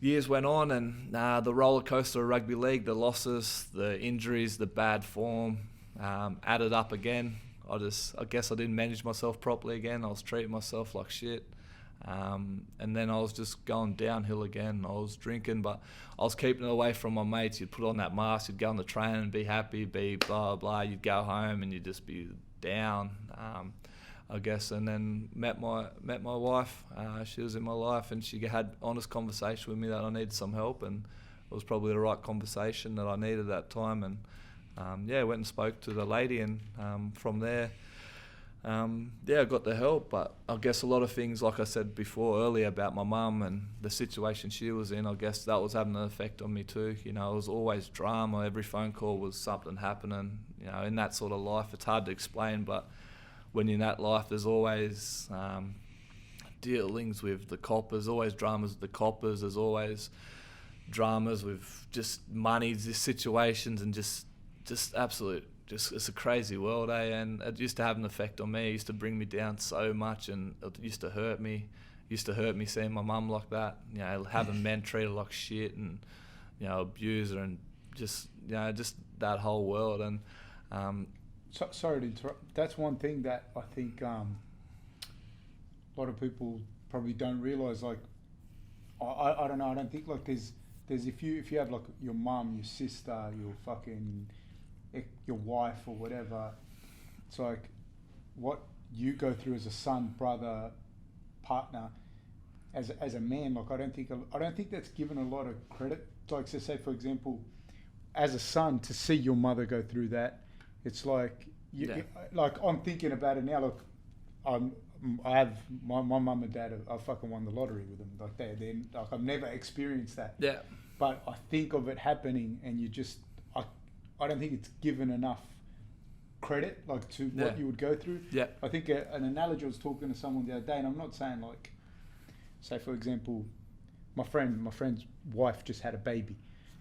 Years went on, and the roller coaster of rugby league, the losses, the injuries, the bad form, added up again. I guess I didn't manage myself properly again. I was treating myself like shit. And then I was just going downhill again. I was drinking, but I was keeping it away from my mates. You'd put on that mask, you'd go on the train and be happy, be blah, blah. You'd go home and you'd just be down, I guess. And then met my wife. She was in my life, and she had honest conversation with me that I needed some help, and it was probably the right conversation that I needed at that time. And went and spoke to the lady, and from there, I got the help. But I guess a lot of things, like I said before earlier about my mum and the situation she was in, I guess that was having an effect on me too. It was always drama. Every phone call was something happening. In that sort of life, it's hard to explain, but when you're in that life, there's always dealings with the coppers, always dramas with the coppers. There's always dramas with just money, just situations, and just absolute, it's a crazy world, and it used to have an effect on me. It used to bring me down so much, and it used to hurt me. It used to hurt me seeing my mum like that, having men treat her like shit, and abuse her, and just that whole world. And sorry to interrupt. That's one thing that I think a lot of people probably don't realise. Like, I don't know. I don't think like there's if you have like your mum, your sister, your wife or whatever, it's like what you go through as a son, brother, partner, as a man. Like I don't think that's given a lot of credit. Like, so say for example, as a son, to see your mother go through that, it's like like I'm thinking about it now. Look, I have my mum and dad. I fucking won the lottery with them. Like they're like I've never experienced that. Yeah. But I think of it happening, and you just I don't think it's given enough credit, like to what you would go through. Yeah. I think an analogy, I was talking to someone the other day, and I'm not saying like, say for example, my friend's wife just had a baby,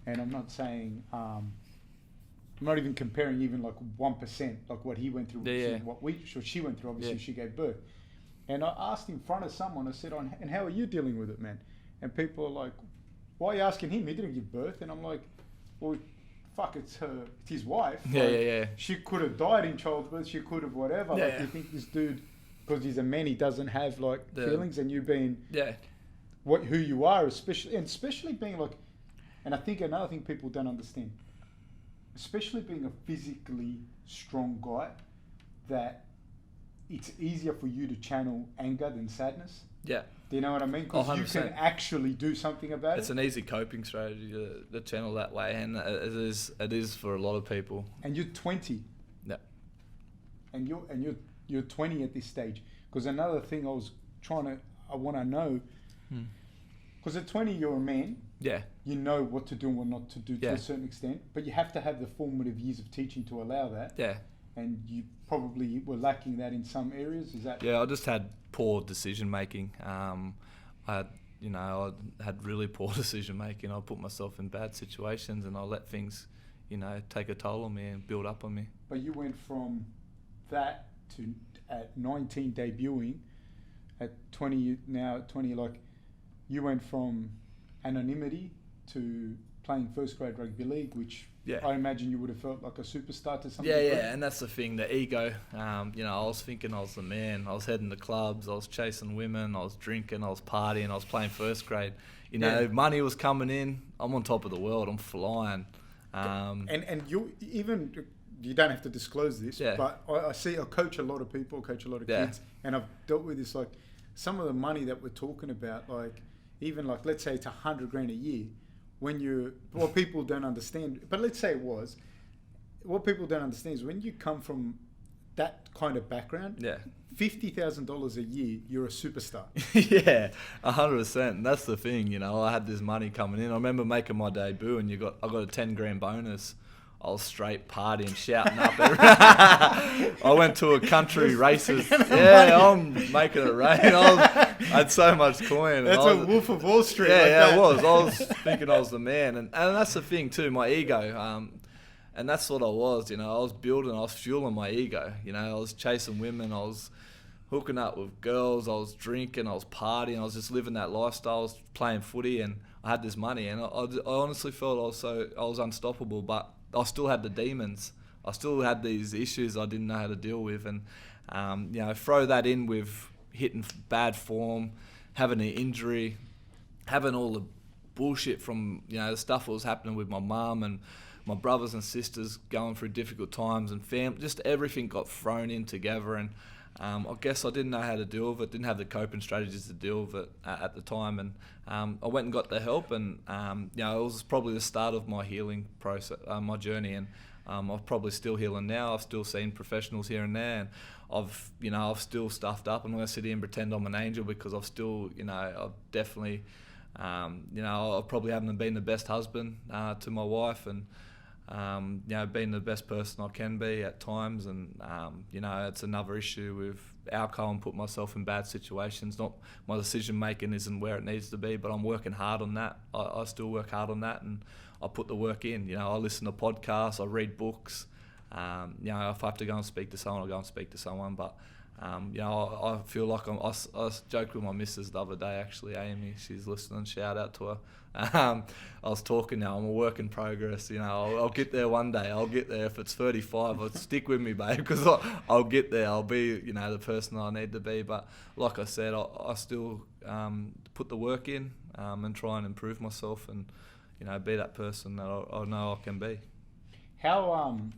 and I'm not saying, I'm not even comparing even like 1%, like what he went through, what she went through. Obviously, she gave birth, and I asked in front of someone. I said, "And how are you dealing with it, man?" And people are like, "Why are you asking him? He didn't give birth." And I'm like, "Well, fuck, it's his wife. Yeah. She could have died in childbirth. She could have whatever. Yeah, like, you think this dude, because he's a man, he doesn't have like feelings, and you being who you are, especially being like, and I think another thing people don't understand, especially being a physically strong guy, that it's easier for you to channel anger than sadness. Yeah. Do you know what I mean? Because you can actually do something about it. It's an easy coping strategy to channel that way, and it is for a lot of people. And you're 20. Yeah. And you're 20 at this stage. Because another thing I want to know, because at 20 you're a man, You know what to do and what not to do to Yeah. a certain extent, but you have to have the formative years of teaching to allow that. Yeah. And you probably were lacking that in some areas. Is that? Yeah, I just had poor decision making. I had really poor decision making. I put myself in bad situations and I let things, take a toll on me and build up on me. But you went from that to at 19 debuting, at 20 now at 20, like you went from anonymity to playing first grade rugby league, which I imagine you would have felt like a superstar to some degree. Yeah, and that's the thing, the ego. I was thinking I was the man. I was heading to clubs, I was chasing women, I was drinking, I was partying, I was playing first grade. Money was coming in. I'm on top of the world. I'm flying. And you don't have to disclose this, but I coach a lot of people, coach a lot of kids, and I've dealt with this, like some of the money that we're talking about, like even like let's say it's $100,000 a year. What people don't understand, but let's say it was, what people don't understand is when you come from that kind of background, $50,000 a year, you're a superstar. Yeah, 100%. That's the thing, I had this money coming in. I remember making my debut and I got a $10,000 bonus. I was straight partying, shouting up. I went to a country races. I'm making it rain. I had so much coin. That's a Wolf of Wall Street. I was thinking I was the man. And that's the thing too, my ego. And that's what I was, I was fueling my ego. I was chasing women. I was hooking up with girls. I was drinking. I was partying. I was just living that lifestyle. I was playing footy and I had this money. And I honestly felt I was unstoppable, but I still had the demons. I still had these issues I didn't know how to deal with. And, throw that in with hitting bad form, having an injury, having all the bullshit from, the stuff that was happening with my mum and my brothers and sisters going through difficult times and just everything got thrown in together. And I guess I didn't know how to deal with it, didn't have the coping strategies to deal with it at the time. And I went and got the help, and it was probably the start of my healing process, my journey. And I'm probably still healing now. I've still seen professionals here and there, and I've still stuffed up. I'm not going to sit here and pretend I'm an angel because I've still, I've definitely, I probably haven't been the best husband to my wife, and being the best person I can be at times. And it's another issue with alcohol and put myself in bad situations. Not my decision making isn't where it needs to be, but I'm working hard on that. I still work hard on that, and I put the work in. I listen to podcasts, I read books. If I have to go and speak to someone, I'll go and speak to someone. But I feel like I joked with my missus the other day, actually, Amy. She's listening. Shout out to her. I was talking now. I'm a work in progress. I'll get there one day. I'll get there. If it's 35, I'll stick with me, babe, because I'll get there. I'll be, the person I need to be. But like I said, I still put the work in and try and improve myself and, be that person that I know I can be. How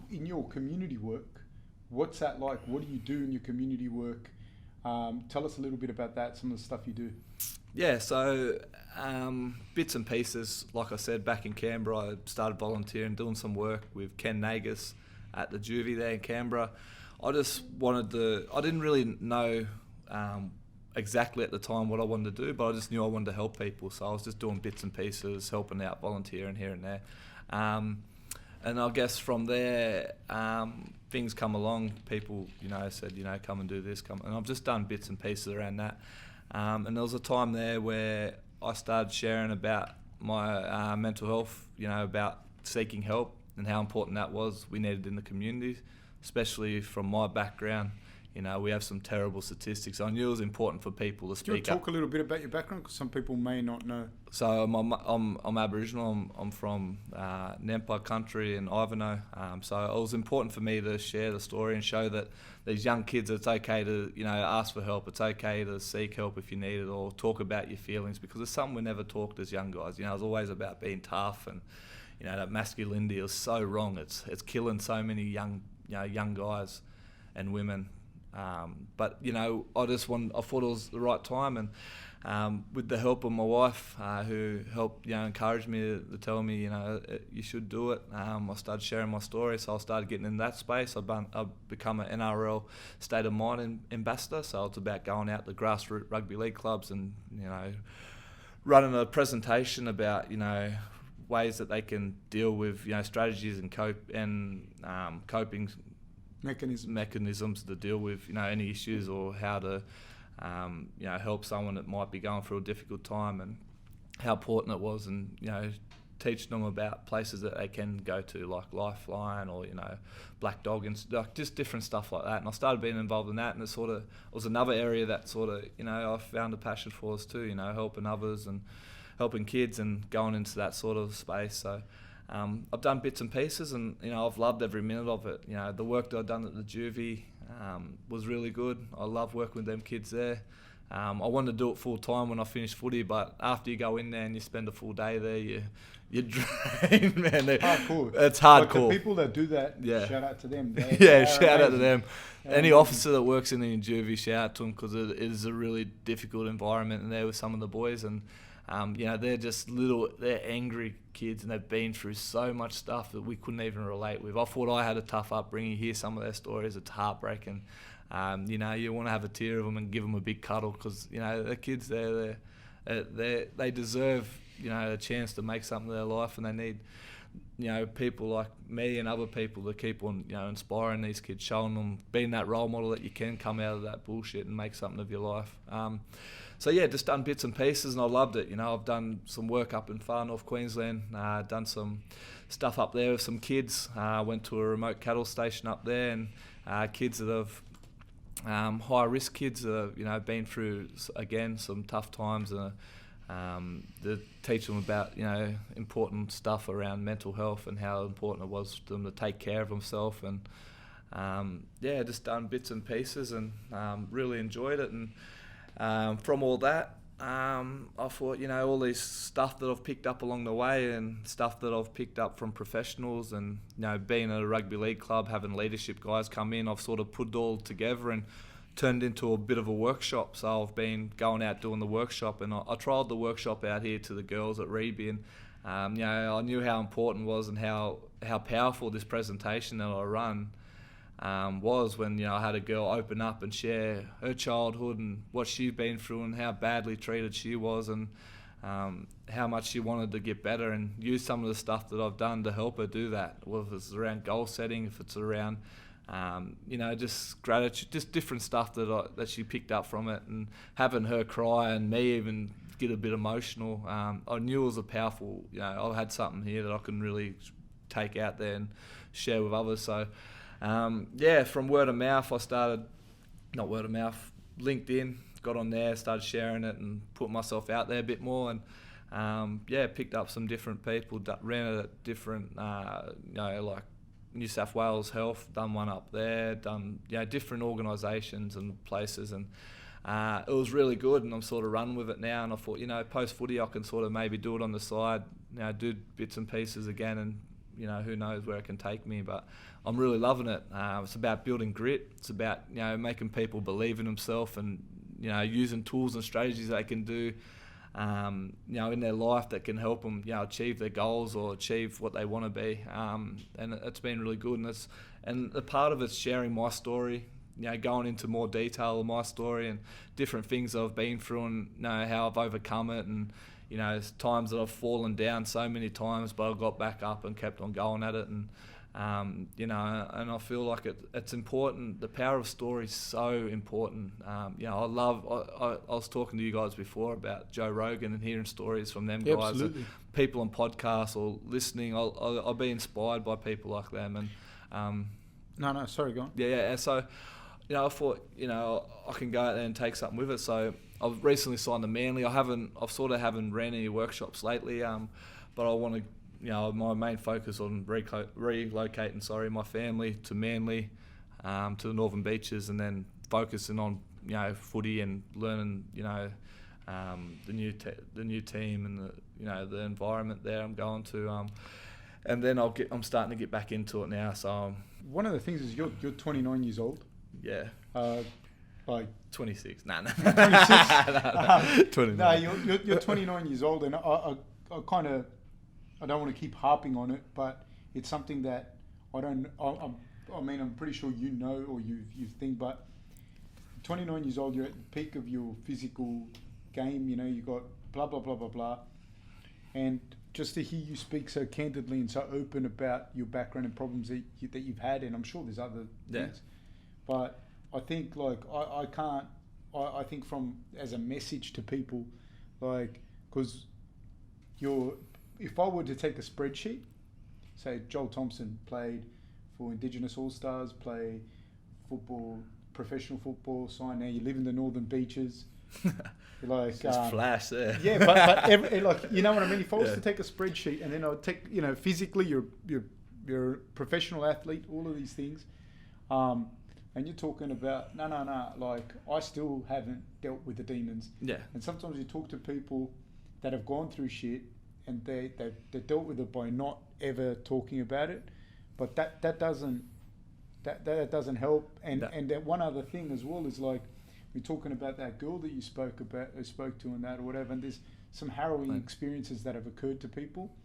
in your community work, what's that like? What do you do in your community work? Tell us a little bit about that, some of the stuff you do. Yeah, so bits and pieces. Like I said, back in Canberra, I started volunteering, doing some work with Ken Nagus at the juvie there in Canberra. I didn't really know exactly at the time what I wanted to do, but I just knew I wanted to help people. So I was just doing bits and pieces, helping out, volunteering here and there. And I guess from there, things come along. People, said, come and do this, and I've just done bits and pieces around that. And there was a time there where I started sharing about my mental health, about seeking help and how important that was. We needed in the community, especially from my background. We have some terrible statistics. I knew it was important for people to speak up. Do you want to talk a little bit about your background? Because some people may not know. So I'm Aboriginal. I'm from NSW Country in Ivanhoe. So it was important for me to share the story and show that these young kids, it's okay to ask for help. It's okay to seek help if you need it, or talk about your feelings, because it's something we never talked as young guys. It was always about being tough, and that masculinity is so wrong. It's killing so many young guys and women. But I thought it was the right time, and with the help of my wife, who helped encourage me to tell me you should do it. I started sharing my story, so I started getting in that space. I've become an NRL state of mind ambassador, so it's about going out to grassroots rugby league clubs and running a presentation about, ways that they can deal with, strategies and coping mechanisms to deal with, any issues, or how to, help someone that might be going through a difficult time, and how important it was, and, teaching them about places that they can go to, like Lifeline or, Black Dog, and like just different stuff like that. And I started being involved in that, and it was another area that I found a passion for us too, helping others and helping kids and going into that sort of space. So I've done bits and pieces, and I've loved every minute of it. The work that I've done at the juvie was really good. I love working with them kids there. I wanted to do it full time when I finished footy, but after you go in there and you spend a full day there, you're drained, man. Hardcore. It's hardcore. Like the people that do that, shout out to them. Shout out to them. Any officer that works in the juvie, shout out to them, because it is a really difficult environment in there with some of the boys, and they're just they're angry kids, and they've been through so much stuff that we couldn't even relate with. I thought I had a tough upbringing. You hear some of their stories, it's heartbreaking. You want to have a tear of them and give them a big cuddle, because the kids they deserve a chance to make something of their life, and they need people like me and other people to keep on inspiring these kids, showing them, being that role model that you can come out of that bullshit and make something of your life. Just done bits and pieces, and I loved it. I've done some work up in far north Queensland, done some stuff up there with some kids. Went to a remote cattle station up there, and kids that have high risk kids that have been through again some tough times, to teach them about important stuff around mental health and how important it was for them to take care of themselves, and just done bits and pieces, and really enjoyed it. And from all that, I thought, all these stuff that I've picked up along the way, and stuff that I've picked up from professionals, and being at a rugby league club, having leadership guys come in, I've sort of put it all together and turned into a bit of a workshop. So I've been going out doing the workshop, and I trialled the workshop out here to the girls at Reby, and I knew how important it was, and how powerful this presentation that I run was, when I had a girl open up and share her childhood and what she'd been through, and how badly treated she was, and how much she wanted to get better, and use some of the stuff that I've done to help her do that. Well, if it's around goal setting, if it's around just gratitude, just different stuff that she picked up from it, and having her cry and me even get a bit emotional. I knew it was a powerful, I had something here that I can really take out there and share with others. So from word of mouth, I started, not word of mouth, LinkedIn, got on there, started sharing it and put myself out there a bit more, and picked up some different people, ran it at different, like New South Wales Health, done one up there, done different organisations and places, and it was really good, and I'm sort of running with it now. And I thought, post footy I can sort of maybe do it on the side, do bits and pieces again, and who knows where it can take me, but I'm really loving it. It's about building grit. It's about making people believe in themselves, and using tools and strategies they can do in their life that can help them achieve their goals or achieve what they want to be, and it's been really good. And a part of it's sharing my story, going into more detail of my story and different things I've been through, and how I've overcome it, and times that I've fallen down so many times, but I got back up and kept on going at it, and and I feel like it's important. The power of story is so important. I was talking to you guys before about Joe Rogan and hearing stories from them guys, absolutely. People on podcasts or listening. I'll be inspired by people like them. And no, sorry, go on. Yeah. So I thought I can go out there and take something with it. So I've recently signed to Manly. I've sort of haven't ran any workshops lately, but I want to. My main focus on relocating, my family to Manly, to the Northern Beaches, and then focusing on, footy and learning, the new team and the environment there I'm going to, and then I'm starting to get back into it now. So one of the things is you're 29 years old. Yeah. Like 26. Nah. 26. 29. No, you're 29 years old, and I kind of. I don't want to keep harping on it, but it's something that I'm pretty sure or you think, but 29 years old, you're at the peak of your physical game, you know, you got blah, blah, blah, blah, blah. And just to hear you speak so candidly and so open about your background and problems that you've had, and I'm sure there's other things. But I think, like, I think from, as a message to people, like, because if I were to take a spreadsheet, say Joel Thompson played for Indigenous All Stars, play football, professional football, sign now, you live in the Northern Beaches. Like, just flash there. Yeah, but like, you know what I mean? If I was to take a spreadsheet and then I'd take, you know, physically you're a professional athlete, all of these things, and you're talking about, no, like, I still haven't dealt with the demons. Yeah. And sometimes you talk to people that have gone through shit and they dealt with it by not ever talking about it, but that doesn't help. And that one other thing as well is, like, we're talking about that girl that you spoke to and that or whatever, and there's some harrowing experiences that have occurred to people.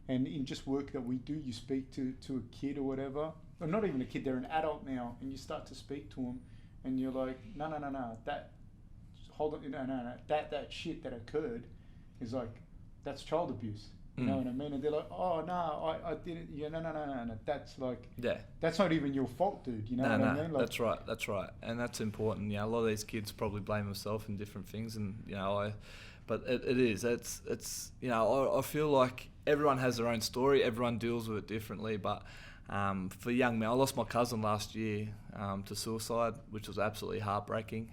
And in just work that we do, you speak to a kid or whatever, or not even a kid, they're an adult now, and you start to speak to them, and you're like, no, hold on, no, that shit that occurred is like, that's child abuse. You know what I mean? And they're like, oh, no, I didn't. Yeah, no. That's like, that's not even your fault, dude. You know what I mean? Like, that's right. And that's important. You know, a lot of these kids probably blame themselves in different things. And, you know, but it is. It's you know, I feel like everyone has their own story. Everyone deals with it differently. But for young men, I lost my cousin last year to suicide, which was absolutely heartbreaking.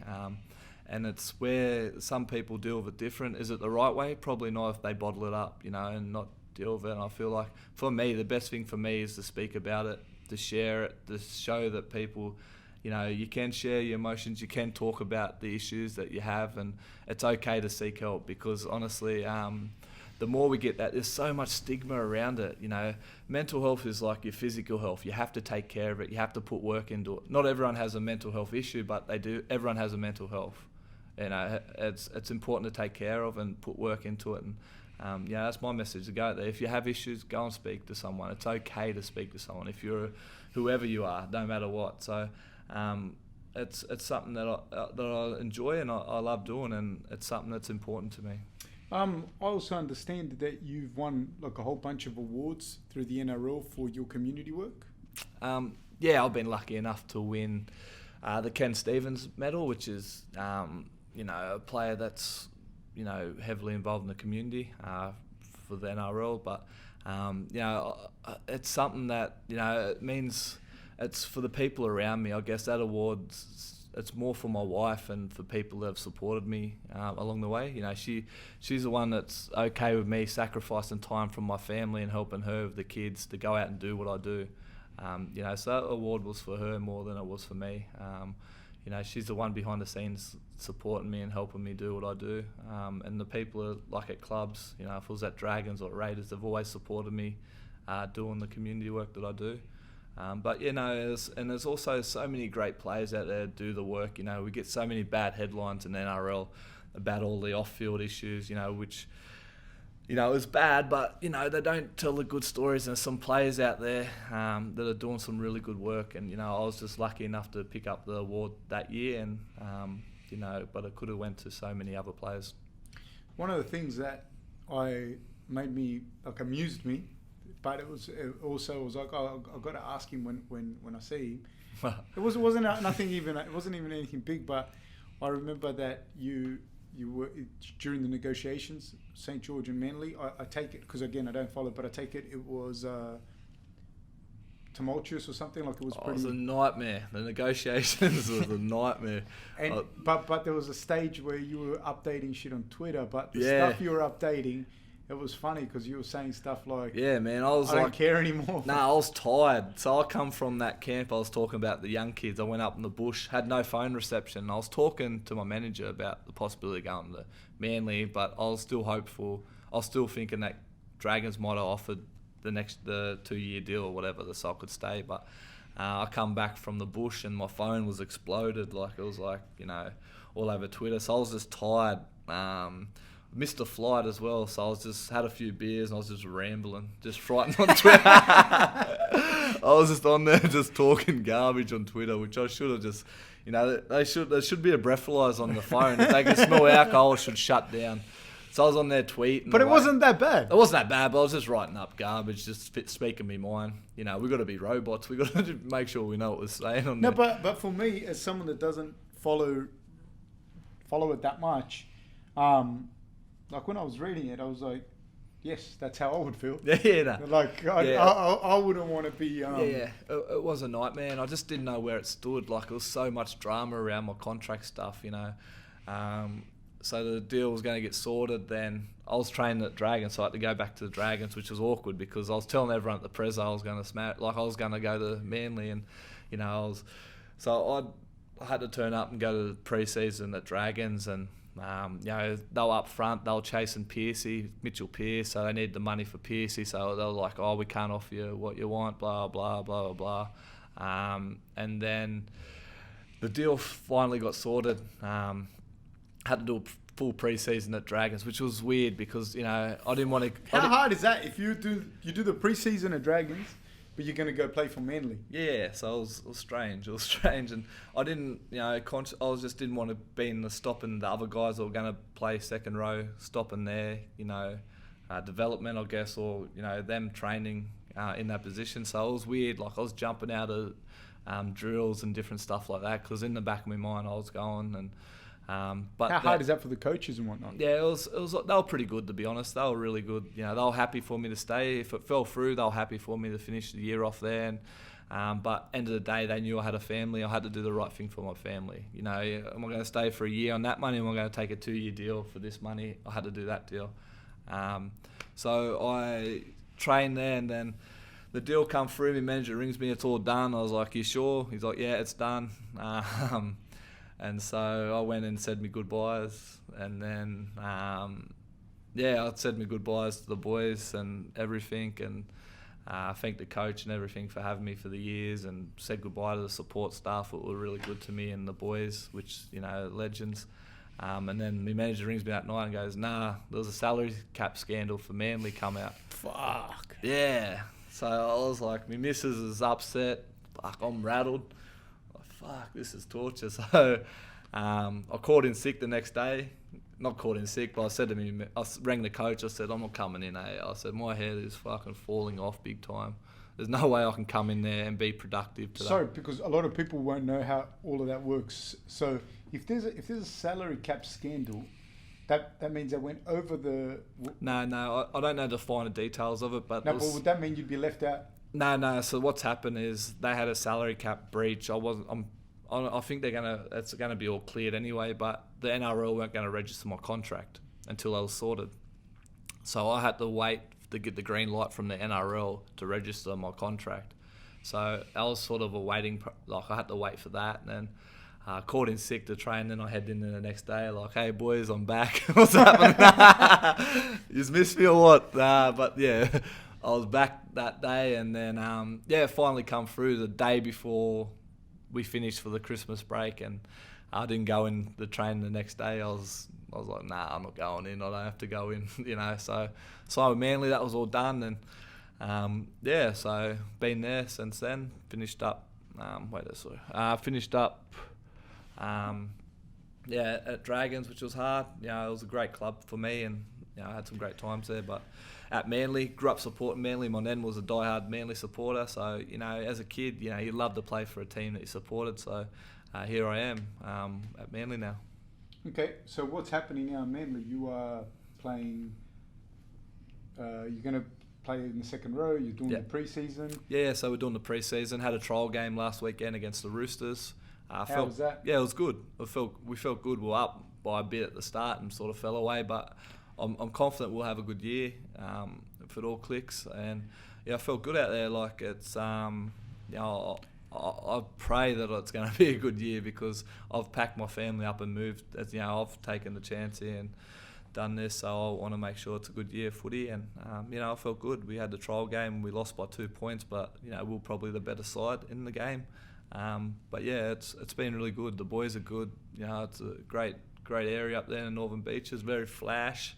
And it's where some people deal with it different. Is it the right way? Probably not if they bottle it up, you know, and not deal with it. And I feel like, for me, the best thing for me is to speak about it, to share it, to show that people, you know, you can share your emotions, you can talk about the issues that you have, and it's okay to seek help, because honestly, the more we get that, there's so much stigma around it. You know, mental health is like your physical health. You have to take care of it. You have to put work into it. Not everyone has a mental health issue, but they do. Everyone has a mental health. You know, it's important to take care of and put work into it. And yeah, that's my message, to go out there. If you have issues, go and speak to someone. It's okay to speak to someone if you're whoever you are, no matter what. So it's something that I enjoy and I love doing, and it's something that's important to me. I also understand that you've won like a whole bunch of awards through the NRL for your community work. Yeah, I've been lucky enough to win the Ken Stevens medal, which is you know, a player that's, you know, heavily involved in the community for the NRL. But you know, it's something that, you know, it means it's for the people around me. I guess that award, it's more for my wife and for people that have supported me along the way. You know, she's the one that's okay with me sacrificing time from my family and helping her with the kids to go out and do what I do. You know, so that award was for her more than it was for me. You know, she's the one behind the scenes supporting me and helping me do what I do. And the people are, like, at clubs, you know, if it was at Dragons or Raiders, they've always supported me doing the community work that I do. But, you know, there's also so many great players out there that do the work. You know, we get so many bad headlines in the NRL about all the off-field issues, you know, which, you know, it's bad, but, you know, they don't tell the good stories. And there's some players out there that are doing some really good work. And, you know, I was just lucky enough to pick up the award that year, and, you know, but it could have went to so many other players. One of the things that amused me, but it was like, oh, I've got to ask him when I see him. It wasn't even anything big, but I remember that you were, during the negotiations, St. George and Manly, I take it, because again I don't follow, but I take it was tumultuous or something, like it was pretty... It was a nightmare. The negotiations was a nightmare. And but there was a stage where you were updating shit on Twitter, but the stuff you were updating, it was funny because you were saying stuff like, yeah, man, I don't care anymore. I was tired. So I come from that camp. I was talking about the young kids. I went up in the bush, had no phone reception. I was talking to my manager about the possibility of going to Manly, but I was still hopeful. I was still thinking that Dragons might have offered the 2-year deal or whatever, so I could stay. But I come back from the bush and my phone was exploded. Like, it was like, you know, all over Twitter. So I was just tired. missed a flight as well, so I was just had a few beers and I was just rambling, just writing on Twitter. I was just on there just talking garbage on Twitter, which I should have just, there should be a breathalyzer on the phone. If they can smell alcohol, it should shut down. So I was on there tweeting. But it wasn't that bad. It wasn't that bad, but I was just writing up garbage, just speaking me mind. We've got to be robots. We've got to make sure we know what we're saying on there. No, but for me, as someone that doesn't follow it that much, like when I was reading it, I was like, yes, that's how I would feel. Yeah. Like, I wouldn't want to be... It was a nightmare, and I just didn't know where it stood. Like, there was so much drama around my contract stuff, So the deal was going to get sorted. Then I was training at Dragons, so I had to go back to the Dragons, which was awkward because I was telling everyone at the Prezzo I was going to smash, like I was going to go to Manly, and so I had to turn up and go to the pre-season at Dragons, and they were up front, they were chasing Mitchell Pearce, so they needed the money for Pearcey, so they were like, oh, we can't offer you what you want, blah blah blah blah blah, and then the deal finally got sorted. Had to do a full pre-season at Dragons, which was weird because I didn't want to. How hard is that if you do the pre-season at Dragons, but you're going to go play for Manly? Yeah, so it was strange. It was strange, and I didn't, I just didn't want to be in the stopping the other guys that were going to play second row, stopping their, development, I guess, or them training in that position. So it was weird. Like I was jumping out of drills and different stuff like that because in the back of my mind I was going and. But how hard is that for the coaches and whatnot? Yeah, it was. They were pretty good, to be honest. They were really good. They were happy for me to stay. If it fell through, they were happy for me to finish the year off there. And, but end of the day, they knew I had a family. I had to do the right thing for my family. Am I going to stay for a year on that money? Am I going to take a 2-year deal for this money? I had to do that deal. So I trained there, and then the deal come through. My manager rings me. It's all done. I was like, "You sure?" He's like, "Yeah, it's done." And so I went and said my goodbyes, and then I said my goodbyes to the boys and everything, and thanked the coach and everything for having me for the years, and said goodbye to the support staff who were really good to me and the boys, which legends. And then my manager rings me that night and goes, "Nah, there was a salary cap scandal for Manly come out." Fuck. Yeah. So I was like, my missus is upset. Fuck, I'm rattled. Fuck, this is torture. So I called in sick the next day. Not called in sick, but I said to me, I rang the coach. I said, "I'm not coming in, I said, "My head is fucking falling off big time. There's no way I can come in there and be productive today." Sorry, because a lot of people won't know how all of that works. So if there's a salary cap scandal, that means they went over the... No, I don't know the finer details of it, but... No, but would that mean you'd be left out? No. So what's happened is they had a salary cap breach. I think it's gonna be all cleared anyway. But the NRL weren't going to register my contract until I was sorted. So I had to wait to get the green light from the NRL to register my contract. So I was sort of I had to wait for that, and then called in sick to train. Then I headed in the next day, like, "Hey boys, I'm back. What's happening? You just missed me or what?" But yeah. I was back that day, and then finally come through the day before we finished for the Christmas break, and I didn't go in the train the next day. I was like, "Nah, I'm not going in. I don't have to go in," So Manly, that was all done, and so been there since then. Finished up. At Dragons, which was hard. It was a great club for me, and I had some great times there, but. At Manly, grew up supporting Manly. My nan was a diehard Manly supporter, so as a kid, you love to play for a team that you supported. So here I am at Manly now. Okay, so what's happening now in Manly? You are playing. You're going to play in the second row. You're doing the pre-season. Yeah, so we're doing the pre-season. Had a trial game last weekend against the Roosters. How was that? Yeah, it was good. We felt good. We were up by a bit at the start and sort of fell away, but. I'm confident we'll have a good year if it all clicks, and I felt good out there. Like it's I pray that it's going to be a good year because I've packed my family up and moved. As I've taken the chance here and done this, so I want to make sure it's a good year of footy. And I felt good. We had the trial game, we lost by 2 points, but we're probably the better side in the game. But yeah, it's been really good. The boys are good. It's a great great area up there in the Northern Beaches, very flash.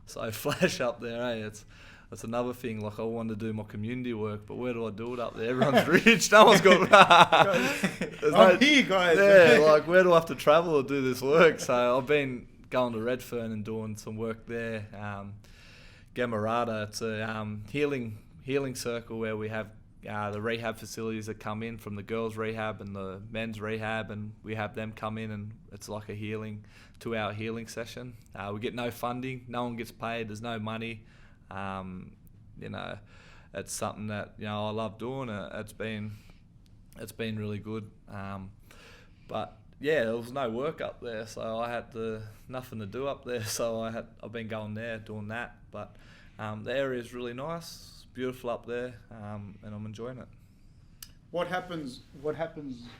So flash up there, eh? That's another thing. Like, I want to do my community work, but where do I do it up there? Everyone's rich. No one's got. I'm here, guys. Yeah, like, where do I have to travel to do this work? So I've been going to Redfern and doing some work there. Gamarada, it's a healing circle where we have the rehab facilities that come in from the girls' rehab and the men's rehab, and we have them come in, and it's like a 2-hour healing session. We get no funding, no one gets paid, there's no money. You know, it's something that, you know, I love doing. It's been really good. But yeah, there was no work up there, so I had nothing to do up there. So I've been going there doing that. But the area is really nice. It's beautiful up there, and I'm enjoying it. What happens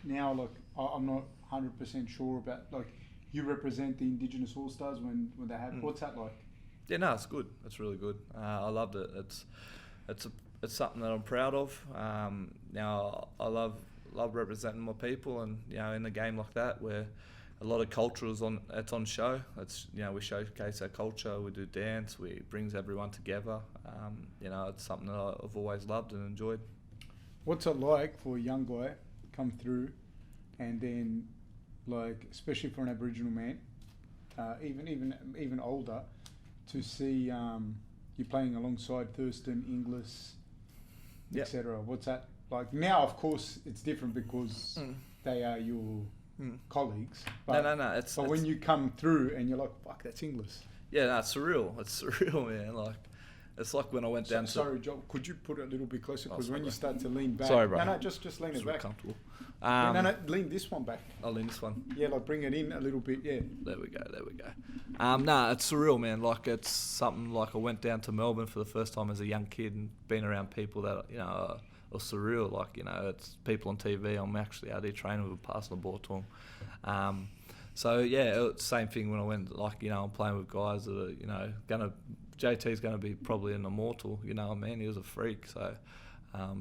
now? Like, I'm not 100% sure about, like, you represent the Indigenous All Stars when they have. What's that like? Yeah, no, it's good. It's really good. I loved it. It's something that I'm proud of. Now I love representing my people, and, you know, in a game like that where a lot of culture is on show. It's, you know, we showcase our culture. We do dance. It brings everyone together. You know, it's something that I've always loved and enjoyed. What's it like for a young guy come through, and then, like, especially for an Aboriginal man, even older, to see you playing alongside Thurston, Inglis, etc. What's that like? Now, of course, it's different because they are your colleagues. But, no. But when you come through and you're like, fuck, that's Inglis. Yeah, no, it's surreal. It's surreal, man. Like, it's like when I went down to... Sorry, Joel, could you put it a little bit closer? Because when you start to lean back... Sorry, bro. No, just lean it back. Comfortable. Lean this one back. I'll lean this one. Yeah, like bring it in a little bit, yeah. There we go. Nah, it's surreal, man. Like, it's something like I went down to Melbourne for the first time as a young kid and been around people that, you know, are surreal. Like, you know, it's people on TV. I'm actually out there training with, passing the ball to them. So, yeah, it's the same thing when I went, like, you know, I'm playing with guys that are, you know, JT's going to be probably an immortal, you know what I mean? He was a freak. So,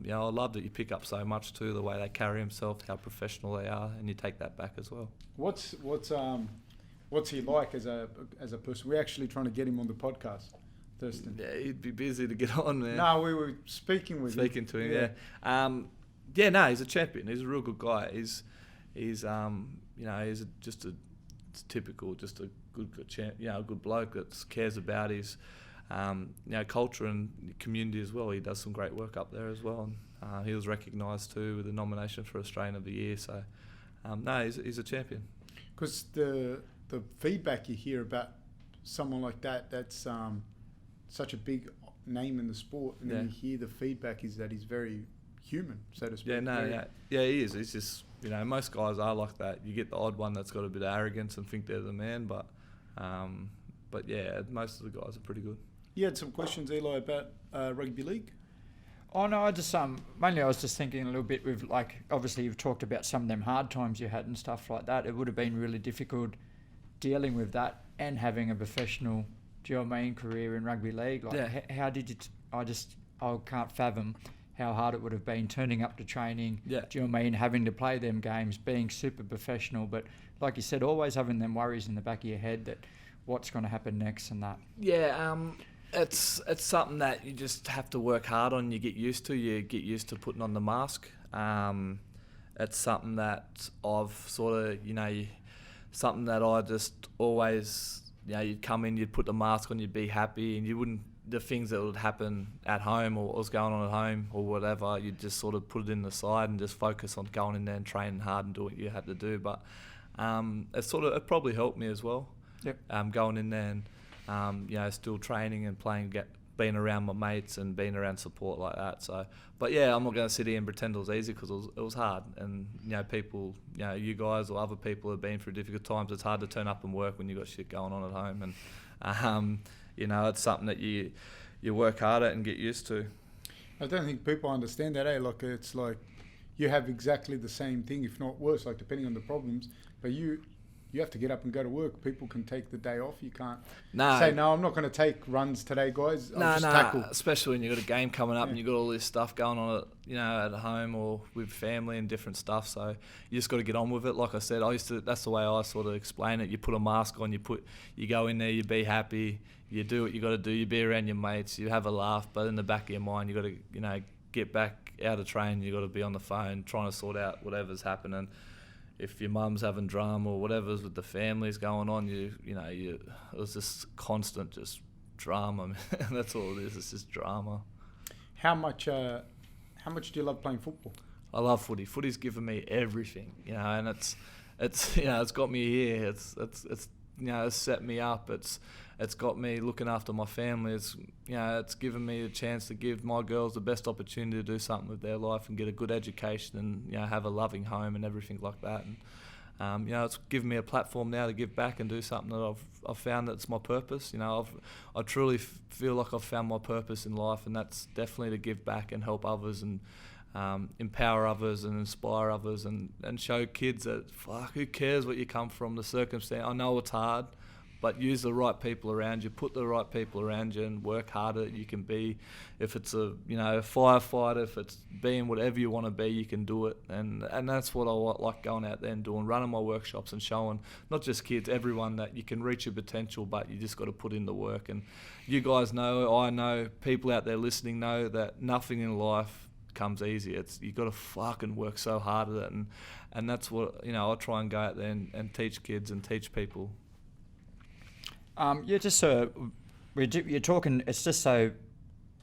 you know, I love that you pick up so much too, the way they carry themselves, how professional they are, and you take that back as well. What's he like as a person? We're actually trying to get him on the podcast, Thurston. Yeah, he'd be busy to get on, man. No, we were speaking to him, yeah. No, he's a champion. He's a real good guy. He's you know, he's just a good champ, you know, a good bloke that cares about his you know, culture and community as well. He does some great work up there as well, and he was recognised too with a nomination for Australian of the Year. So no, he's a champion. Because the feedback you hear about someone like that's such a big name in the sport, and then you hear the feedback is that he's very human, so to speak. Yeah, he is. He's just, you know, most guys are like that. You get the odd one that's got a bit of arrogance and think they're the man, but yeah, most of the guys are pretty good. You had some questions, Eli, about rugby league? Oh no, I just mainly I was just thinking a little bit with, like, obviously you've talked about some of them hard times you had and stuff like that. It would have been really difficult dealing with that and having a professional, do you know what I mean, career in rugby league. Like, how did you? I can't fathom how hard it would have been turning up to training. Yeah. Do you know what I mean? Having to play them games, being super professional, but like you said, always having them worries in the back of your head that what's going to happen next and that. Yeah. It's something that you just have to work hard on. You get used to. You get used to putting on the mask. It's something that I've sort of, you know, something that I just always, you know, you'd come in, you'd put the mask on, you'd be happy, and you wouldn't, the things that would happen at home or what was going on at home or whatever, you'd just sort of put it in the side and just focus on going in there and training hard and doing what you had to do. But it probably helped me as well. Yep. Going in there and you know, still training and playing, being around my mates and being around support like that. So, but yeah, I'm not going to sit here and pretend it was easy, because it was hard. And, you know, people, you know, you guys or other people have been through difficult times. It's hard to turn up and work when you've got shit going on at home. And, you know, it's something that you work hard at and get used to. I don't think people understand that, Like, it's like you have exactly the same thing, if not worse, like, depending on the problems. But you you have to get up and go to work. People can take the day off. You can't No. say, no, I'm not going to take runs today, guys. I'll just tackle. Especially when you've got a game coming up and you've got all this stuff going on, at home or with family and different stuff. So you just got to get on with it. Like I said, that's the way I sort of explain it. You put a mask on, you go in there, you be happy, you do what you got to do, you be around your mates, you have a laugh, but in the back of your mind, you got to, get back out of training, you got to be on the phone trying to sort out whatever's happening. If your mum's having drama or whatever's with the families going on, it was just constant, just drama. That's all it is. It's just drama. How much do you love playing football? I love footy. Footy's given me everything, and it's got me here. It's set me up. It's got me looking after my family. It's given me a chance to give my girls the best opportunity to do something with their life and get a good education and have a loving home and everything like that. And it's given me a platform now to give back and do something that I've found that's my purpose. I truly feel like I've found my purpose in life, and that's definitely to give back and help others and empower others and inspire others and show kids that who cares what you come from, the circumstance. I know it's hard, but use the right people around you, put the right people around you and work harder. You can be, if it's a firefighter, if it's being whatever you want to be, you can do it. And that's what I like going out there and doing, running my workshops and showing not just kids, everyone that you can reach your potential, but you just got to put in the work. And you guys know, I know, people out there listening know that nothing in life comes easy. You got to fucking work so hard at it. And that's what, I try and go out there and teach kids and teach people. You're talking. It's just so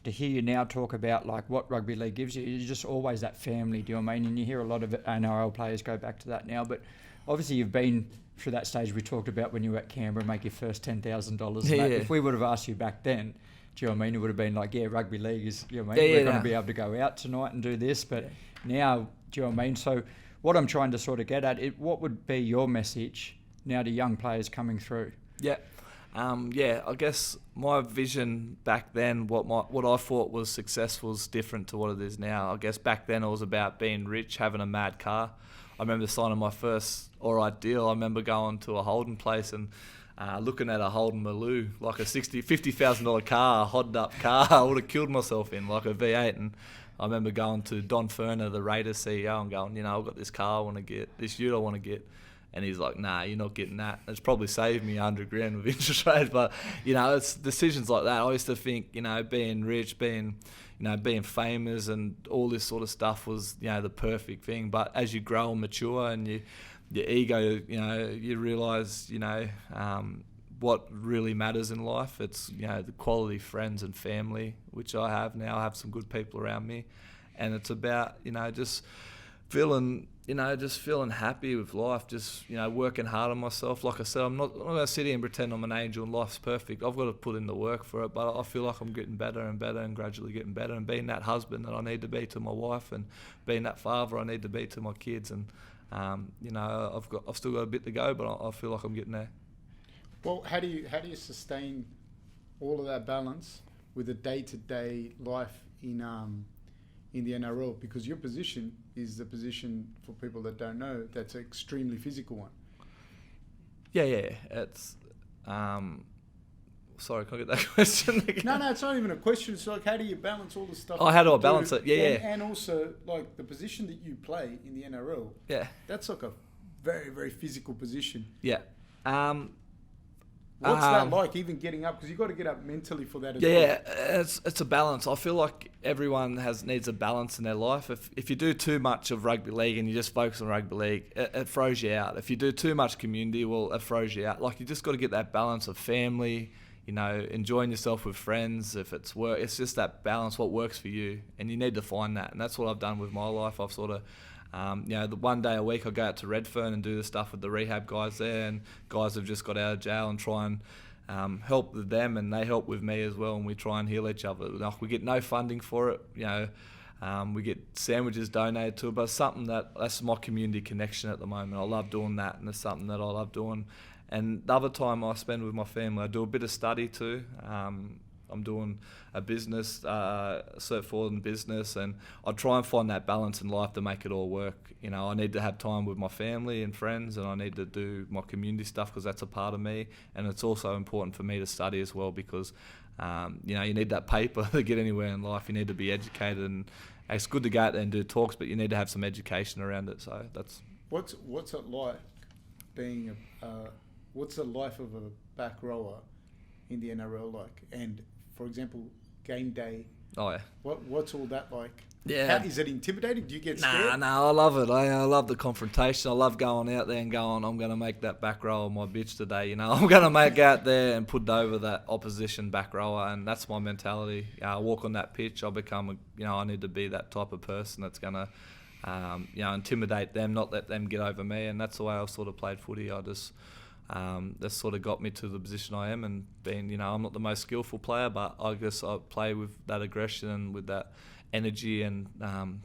to hear you now talk about like what rugby league gives you. You're just always that family. Do you know what I mean? And you hear a lot of NRL players go back to that now. But obviously, you've been through that stage we talked about when you were at Canberra, make your first $10,000. Yeah. If we would have asked you back then, do you know what I mean? It would have been like, rugby league is. You know what I mean? We're going to be able to go out tonight and do this. But now, do you know what I mean? So, what I'm trying to sort of get at, what would be your message now to young players coming through? Yeah. I guess my vision back then, what I thought was successful is different to what it is now. I guess back then it was about being rich, having a mad car. I remember signing my first alright deal. I remember going to a Holden place and looking at a Holden Maloo, like a $50,000 car, a hotted up car. I would have killed myself in, like a V8. And I remember going to Don Ferner, the Raiders CEO, and going, I've got this car I want to get, this ute I want to get. And he's like, nah, you're not getting that. It's probably saved me $100,000 with interest rates. But, it's decisions like that. I used to think, being rich, being famous and all this sort of stuff was, the perfect thing. But as you grow and mature and your ego, you realise, what really matters in life. It's, the quality friends and family, which I have now. I have some good people around me. And it's about, just feeling happy with life, just, working hard on myself. Like I said, I'm not going to sit here and pretend I'm an angel and life's perfect. I've got to put in the work for it, but I feel like I'm getting better and better and gradually getting better and being that husband that I need to be to my wife and being that father I need to be to my kids. And, I've still got a bit to go, but I feel like I'm getting there. Well, how do you sustain all of that balance with a day-to-day life in the NRL? Because your position is the position, for people that don't know, that's an extremely physical one. Yeah. It's sorry, can I get that question again? No, it's not even a question. It's like, how do you balance all the stuff? Oh, how do I balance it? Yeah. And also, like, the position that you play in the NRL. Yeah. That's like a very, very physical position. Yeah. What's that like, even getting up? Because you've got to get up mentally for that as well. Yeah, it's a balance. I feel like everyone needs a balance in their life. If you do too much of rugby league and you just focus on rugby league, it throws you out. If you do too much community, well, it throws you out. Like, you just got to get that balance of family, enjoying yourself with friends. If it's work, it's just that balance, what works for you. And you need to find that. And that's what I've done with my life. I've sort of... the one day a week I go out to Redfern and do the stuff with the rehab guys there, and guys have just got out of jail, and try and help with them, and they help with me as well, and we try and heal each other. Like, we get no funding for it, we get sandwiches donated to it, but it's something that's my community connection at the moment. I love doing that, and it's something that I love doing. And the other time I spend with my family, I do a bit of study too. I'm doing a business, cert 4 in business, and I try and find that balance in life to make it all work. You know, I need to have time with my family and friends, and I need to do my community stuff because that's a part of me, and it's also important for me to study as well because, you know, you need that paper to get anywhere in life. You need to be educated, and it's good to go out there and do talks, but you need to have some education around it. So that's... What's it like being what's the life of a back rower in the NRL like? And for example, game day. Oh yeah. What's all that like? Yeah. Is it intimidating? Do you get scared? Nah, I love it. I love the confrontation. I love going out there and going, I'm going to make that back rower my bitch today. You know, I'm going to make out there and put over that opposition back rower, and that's my mentality. I walk on that pitch, I become, I need to be that type of person that's going to, intimidate them, not let them get over me, and that's the way I've sort of played footy. I just, that's sort of got me to the position I am, and being, I'm not the most skillful player, but I guess I play with that aggression and with that energy, and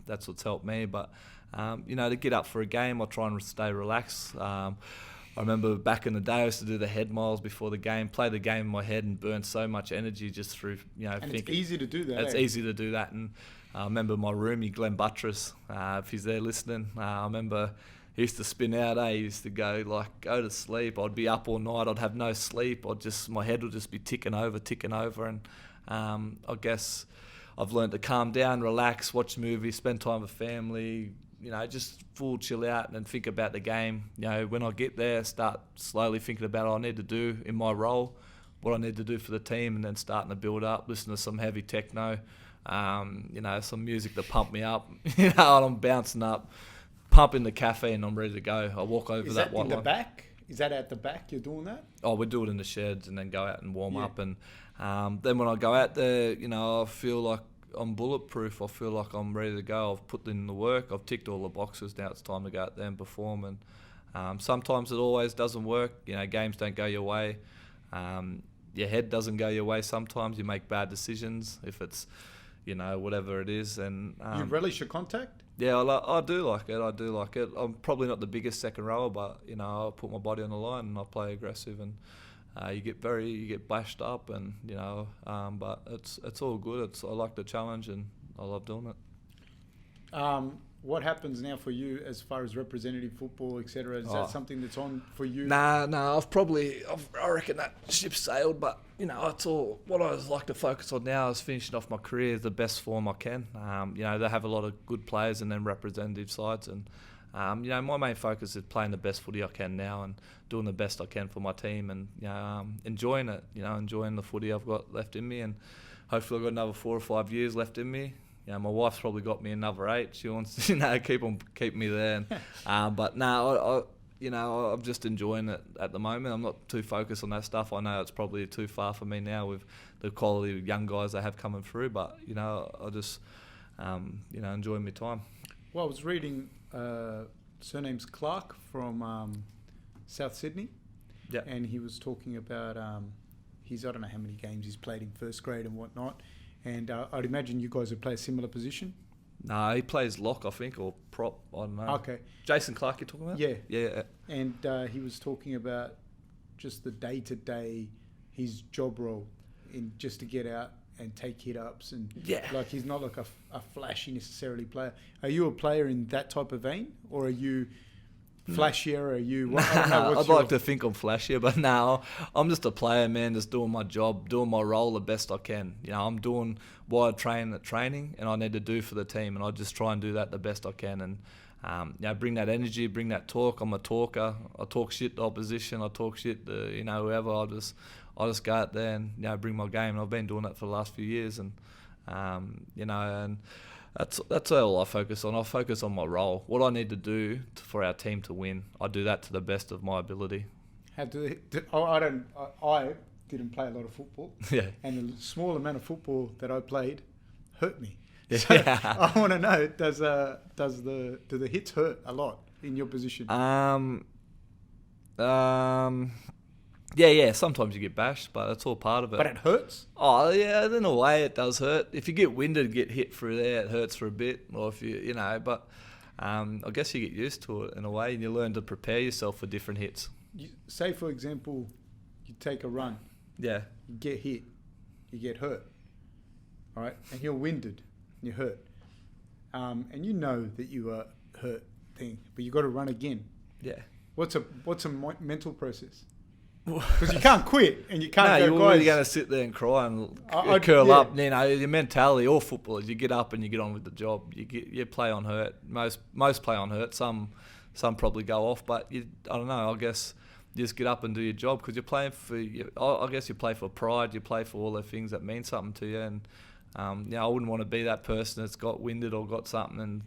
that's what's helped me. But to get up for a game, I try and stay relaxed. I remember back in the day I used to do the head miles before the game, play the game in my head and burn so much energy just through and thinking. It's easy to do that. It's easy to do that, and I remember my roomie Glenn Buttress, if he's there listening, I remember he used to spin out. He used to go to sleep. I'd be up all night. I'd have no sleep. My head would just be ticking over, and I guess I've learned to calm down, relax, watch movies, spend time with family, just full chill out and think about the game. When I get there, start slowly thinking about what I need to do in my role, what I need to do for the team, and then starting to build up, listen to some heavy techno, some music to pump me up, and I'm bouncing up, pumping the caffeine, and I'm ready to go. I walk over that white line. Is that in the back? Is that at the back you're doing that? Oh, we do it in the sheds and then go out and warm up. And then when I go out there, I feel like I'm bulletproof. I feel like I'm ready to go. I've put in the work. I've ticked all the boxes. Now it's time to go out there and perform. And sometimes it always doesn't work. Games don't go your way. Your head doesn't go your way sometimes. You make bad decisions if it's, whatever it is. And you relish your contact? Yeah, I do like it. I'm probably not the biggest second rower, but I put my body on the line and I play aggressive, and you get bashed up, and but it's all good. I like the challenge and I love doing it. What happens now for you as far as representative football, etc.? Is that something that's on for you? Nah. I reckon that ship sailed. But it's all what I like to focus on now is finishing off my career the best form I can. They have a lot of good players and then representative sides, and my main focus is playing the best footy I can now and doing the best I can for my team, and enjoying it. Enjoying the footy I've got left in me, and hopefully I've got another 4 or 5 years left in me. My wife's probably got me another 8. She wants to, keep me there. But no, I'm just enjoying it at the moment. I'm not too focused on that stuff. I know it's probably too far for me now with the quality of young guys they have coming through. But I just enjoying my time. Well, I was reading surname's Clark from South Sydney. Yeah. And he was talking about I don't know how many games he's played in first grade and whatnot. And I'd imagine you guys would play a similar position? No, he plays lock, I think, or prop. I don't know. Okay. Jason Clark, you're talking about? Yeah. Yeah. And he was talking about just the day-to-day, his job role, in just to get out and take hit-ups. And he's not like a flashy necessarily player. Are you a player in that type of vein? Or are you flashier? Are you? I'd like to think I'm flashier, but no, I'm just a player, man. Just doing my job, doing my role the best I can. I'm doing what I train at training, and I need to do for the team, and I just try and do that the best I can, and bring that energy, bring that talk. I'm a talker. I talk shit to opposition. I talk shit to whoever. I just go out there and bring my game, and I've been doing that for the last few years, and and. That's all I focus on. I focus on my role. What I need to do for our team to win, I do that to the best of my ability. I didn't play a lot of football. Yeah. And the small amount of football that I played hurt me. Yeah. So I want to know, do the hits hurt a lot in your position? Yeah. Sometimes you get bashed, but that's all part of it. But it hurts? Oh, yeah, in a way it does hurt. If you get winded, get hit through there, it hurts for a bit. Or if but I guess you get used to it in a way, and you learn to prepare yourself for different hits. Say, for example, you take a run. Yeah. You get hit. you get hurt, all right, and you're winded, and you're hurt, and you know that you are hurt thing, but you got to run again. Yeah. What's a mental process? Because you can't quit and you can't go, you're guys. really going to sit there and cry and curl up. You know, your mentality, all footballers, you get up and you get on with the job. You play on hurt. Most play on hurt. Some probably go off, but I don't know. I guess you just get up and do your job because you're playing for. I guess you play for pride. You play for all the things that mean something to you. And I wouldn't want to be that person that's got winded or got something and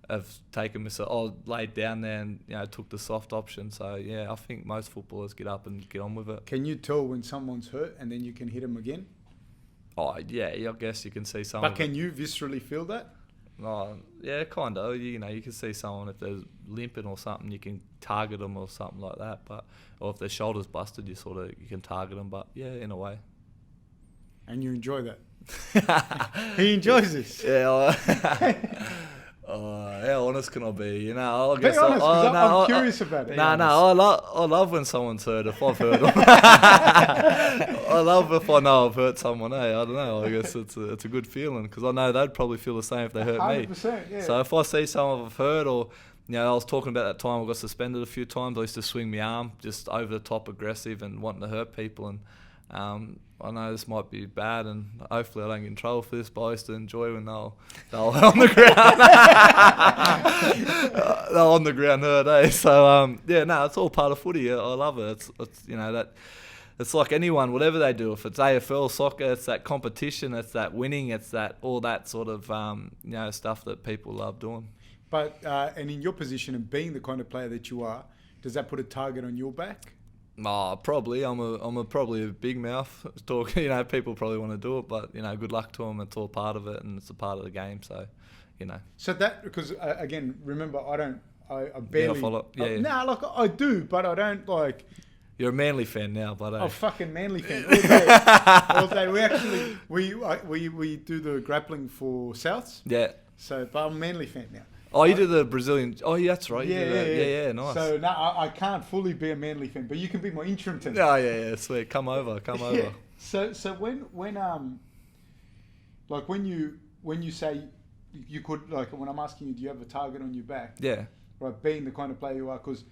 have taken myself, laid down there and took the soft option. So I think most footballers get up and get on with it. Can you tell when someone's hurt and then you can hit them again? Oh yeah, I guess you can see someone. But can you viscerally feel that? Oh yeah, kind of. You can see someone if they're limping or something, you can target them or something like that. Or if their shoulder's busted, you can target them. But yeah, in a way. And you enjoy that. He enjoys this. Yeah. How honest can I be? I guess be honest, because I'm curious about it. I love when someone's hurt. If I've hurt them, I love if I know I've hurt someone. I don't know. I guess it's a good feeling because I know they'd probably feel the same if they hurt 100%, me. yeah. So if I see someone I've hurt, or I was talking about that time I got suspended a few times. I used to swing my arm just over the top, aggressive, and wanting to hurt people. And I know this might be bad, and hopefully I don't get in trouble for this, but I used to enjoy when they'll on the ground. They're on the ground hurt, eh? So, it's all part of footy. I love it. It's that it's like anyone, whatever they do. If it's AFL, soccer, it's that competition, it's that winning, it's that all that sort of, stuff that people love doing. But, and in your position and being the kind of player that you are, does that put a target on your back? Oh, probably. I'm probably a big mouth. People probably want to do it, but good luck to them. It's all part of it, and it's a part of the game. So, So that because again, remember, I barely follow. I do, but I don't like. You're a Manly fan now, but I'm fucking Manly fan all day. We actually we do the grappling for Souths. Yeah. So, but I'm a Manly fan now. Oh, you do the Brazilian. Oh, yeah, that's right. Yeah, nice. So no, I can't fully be a Manly fan, but you can be my interim team. Oh, yeah, sweet. Come over. Yeah. So when you say you could, like, when I'm asking you, do you have a target on your back? Yeah. Right, being the kind of player you are, because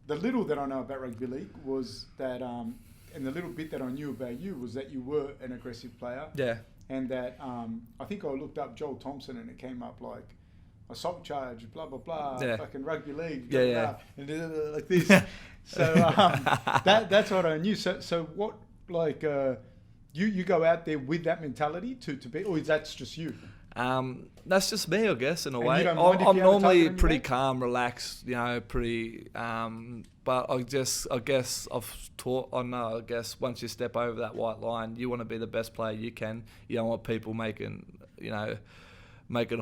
the little that I know about rugby league was that, and the little bit that I knew about you was that you were an aggressive player. Yeah. And that I think I looked up Joel Thompson and it came up like assault charge, blah blah blah, fucking rugby league, blah, blah, and like this. So that's what I knew. So what, like, you go out there with that mentality to be, or that's just you? That's just me, I guess, in a way. I'm normally pretty calm, relaxed, pretty. But I guess I've taught. I guess once you step over that white line, you want to be the best player you can. You don't want people making a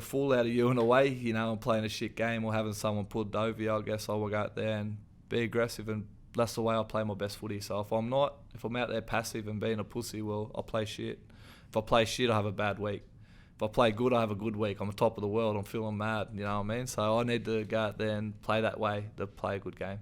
fool out of you in a way. And playing a shit game or having someone pulled over you. I guess I will go out there and be aggressive, and that's the way I play my best footy. So if I'm out there passive and being a pussy, well, I'll play shit. If I play shit, I have a bad week. If I play good, I have a good week. I'm the top of the world. I'm feeling mad. You know what I mean? So I need to go out there and play that way to play a good game.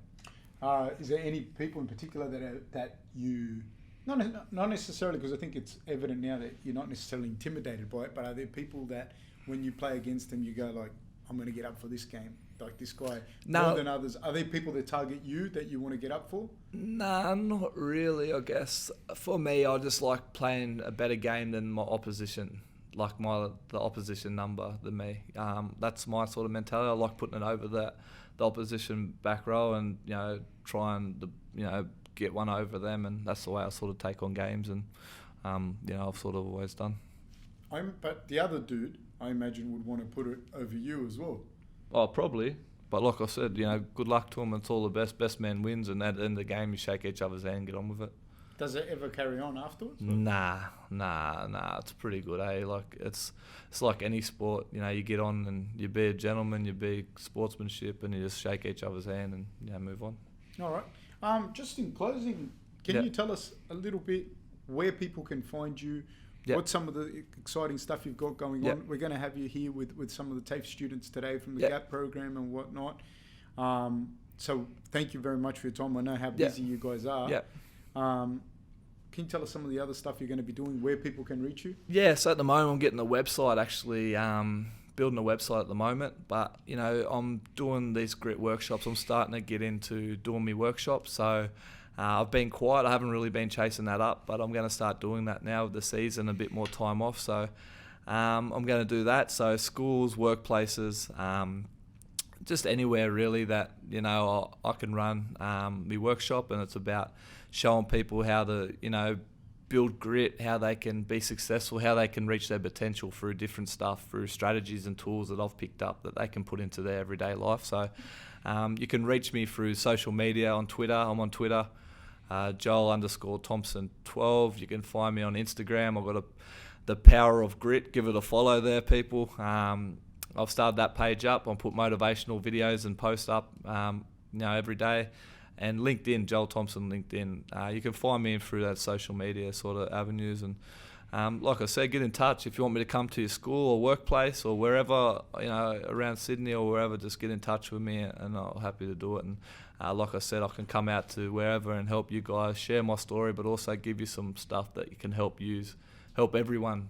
Is there any people in particular that you, not necessarily, because I think it's evident now that you're not necessarily intimidated by it, but are there people that when you play against them, you go like, I'm going to get up for this game, like this guy, more than others? Are there people that target you that you want to get up for? Nah, not really, I guess. For me, I just like playing a better game than my opposition. Like the opposition number than me. That's my sort of mentality. I like putting it over the opposition back row and try and get one over them, and that's the way I sort of take on games, and I've sort of always done. But the other dude, I imagine, would want to put it over you as well. Oh, probably. But like I said, good luck to them. It's all the best. Best man wins, and at the end of the game, you shake each other's hand and get on with it. Does it ever carry on afterwards? Nah. It's pretty good, eh? Like it's like any sport. You get on and you be a gentleman, you be sportsmanship, and you just shake each other's hand and move on. All right. Just in closing, can you tell us a little bit where people can find you? What's some of the exciting stuff you've got going on? We're going to have you here with some of the TAFE students today from the GAP program and whatnot. So thank you very much for your time. I know how busy you guys are. Yeah. Can you tell us some of the other stuff you're going to be doing, where people can reach you? Yeah, so at the moment I'm getting a website actually, building a website at the moment. But, I'm doing these grit workshops. I'm starting to get into doing my workshops. So I've been quiet. I haven't really been chasing that up, but I'm going to start doing that now with the season, a bit more time off. So I'm going to do that. So schools, workplaces, just anywhere really that, I can run my workshop, and it's about showing people how to, build grit, how they can be successful, how they can reach their potential through different stuff, through strategies and tools that I've picked up that they can put into their everyday life. So you can reach me through social media on Twitter. I'm on Twitter, Joel_Thompson12. You can find me on Instagram. I've got the Power of Grit. Give it a follow there, people. I've started that page up. I'll put motivational videos and posts up, every day. And LinkedIn, Joel Thompson LinkedIn. You can find me through that social media sort of avenues. And like I said, get in touch. If you want me to come to your school or workplace or wherever, around Sydney or wherever, just get in touch with me, and I'm happy to do it. And like I said, I can come out to wherever and help you guys, share my story, but also give you some stuff that you can help everyone,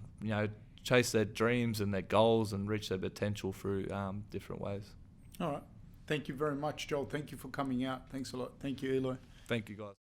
chase their dreams and their goals and reach their potential through different ways. All right. Thank you very much, Joel. Thank you for coming out. Thanks a lot. Thank you, Eloy. Thank you, guys.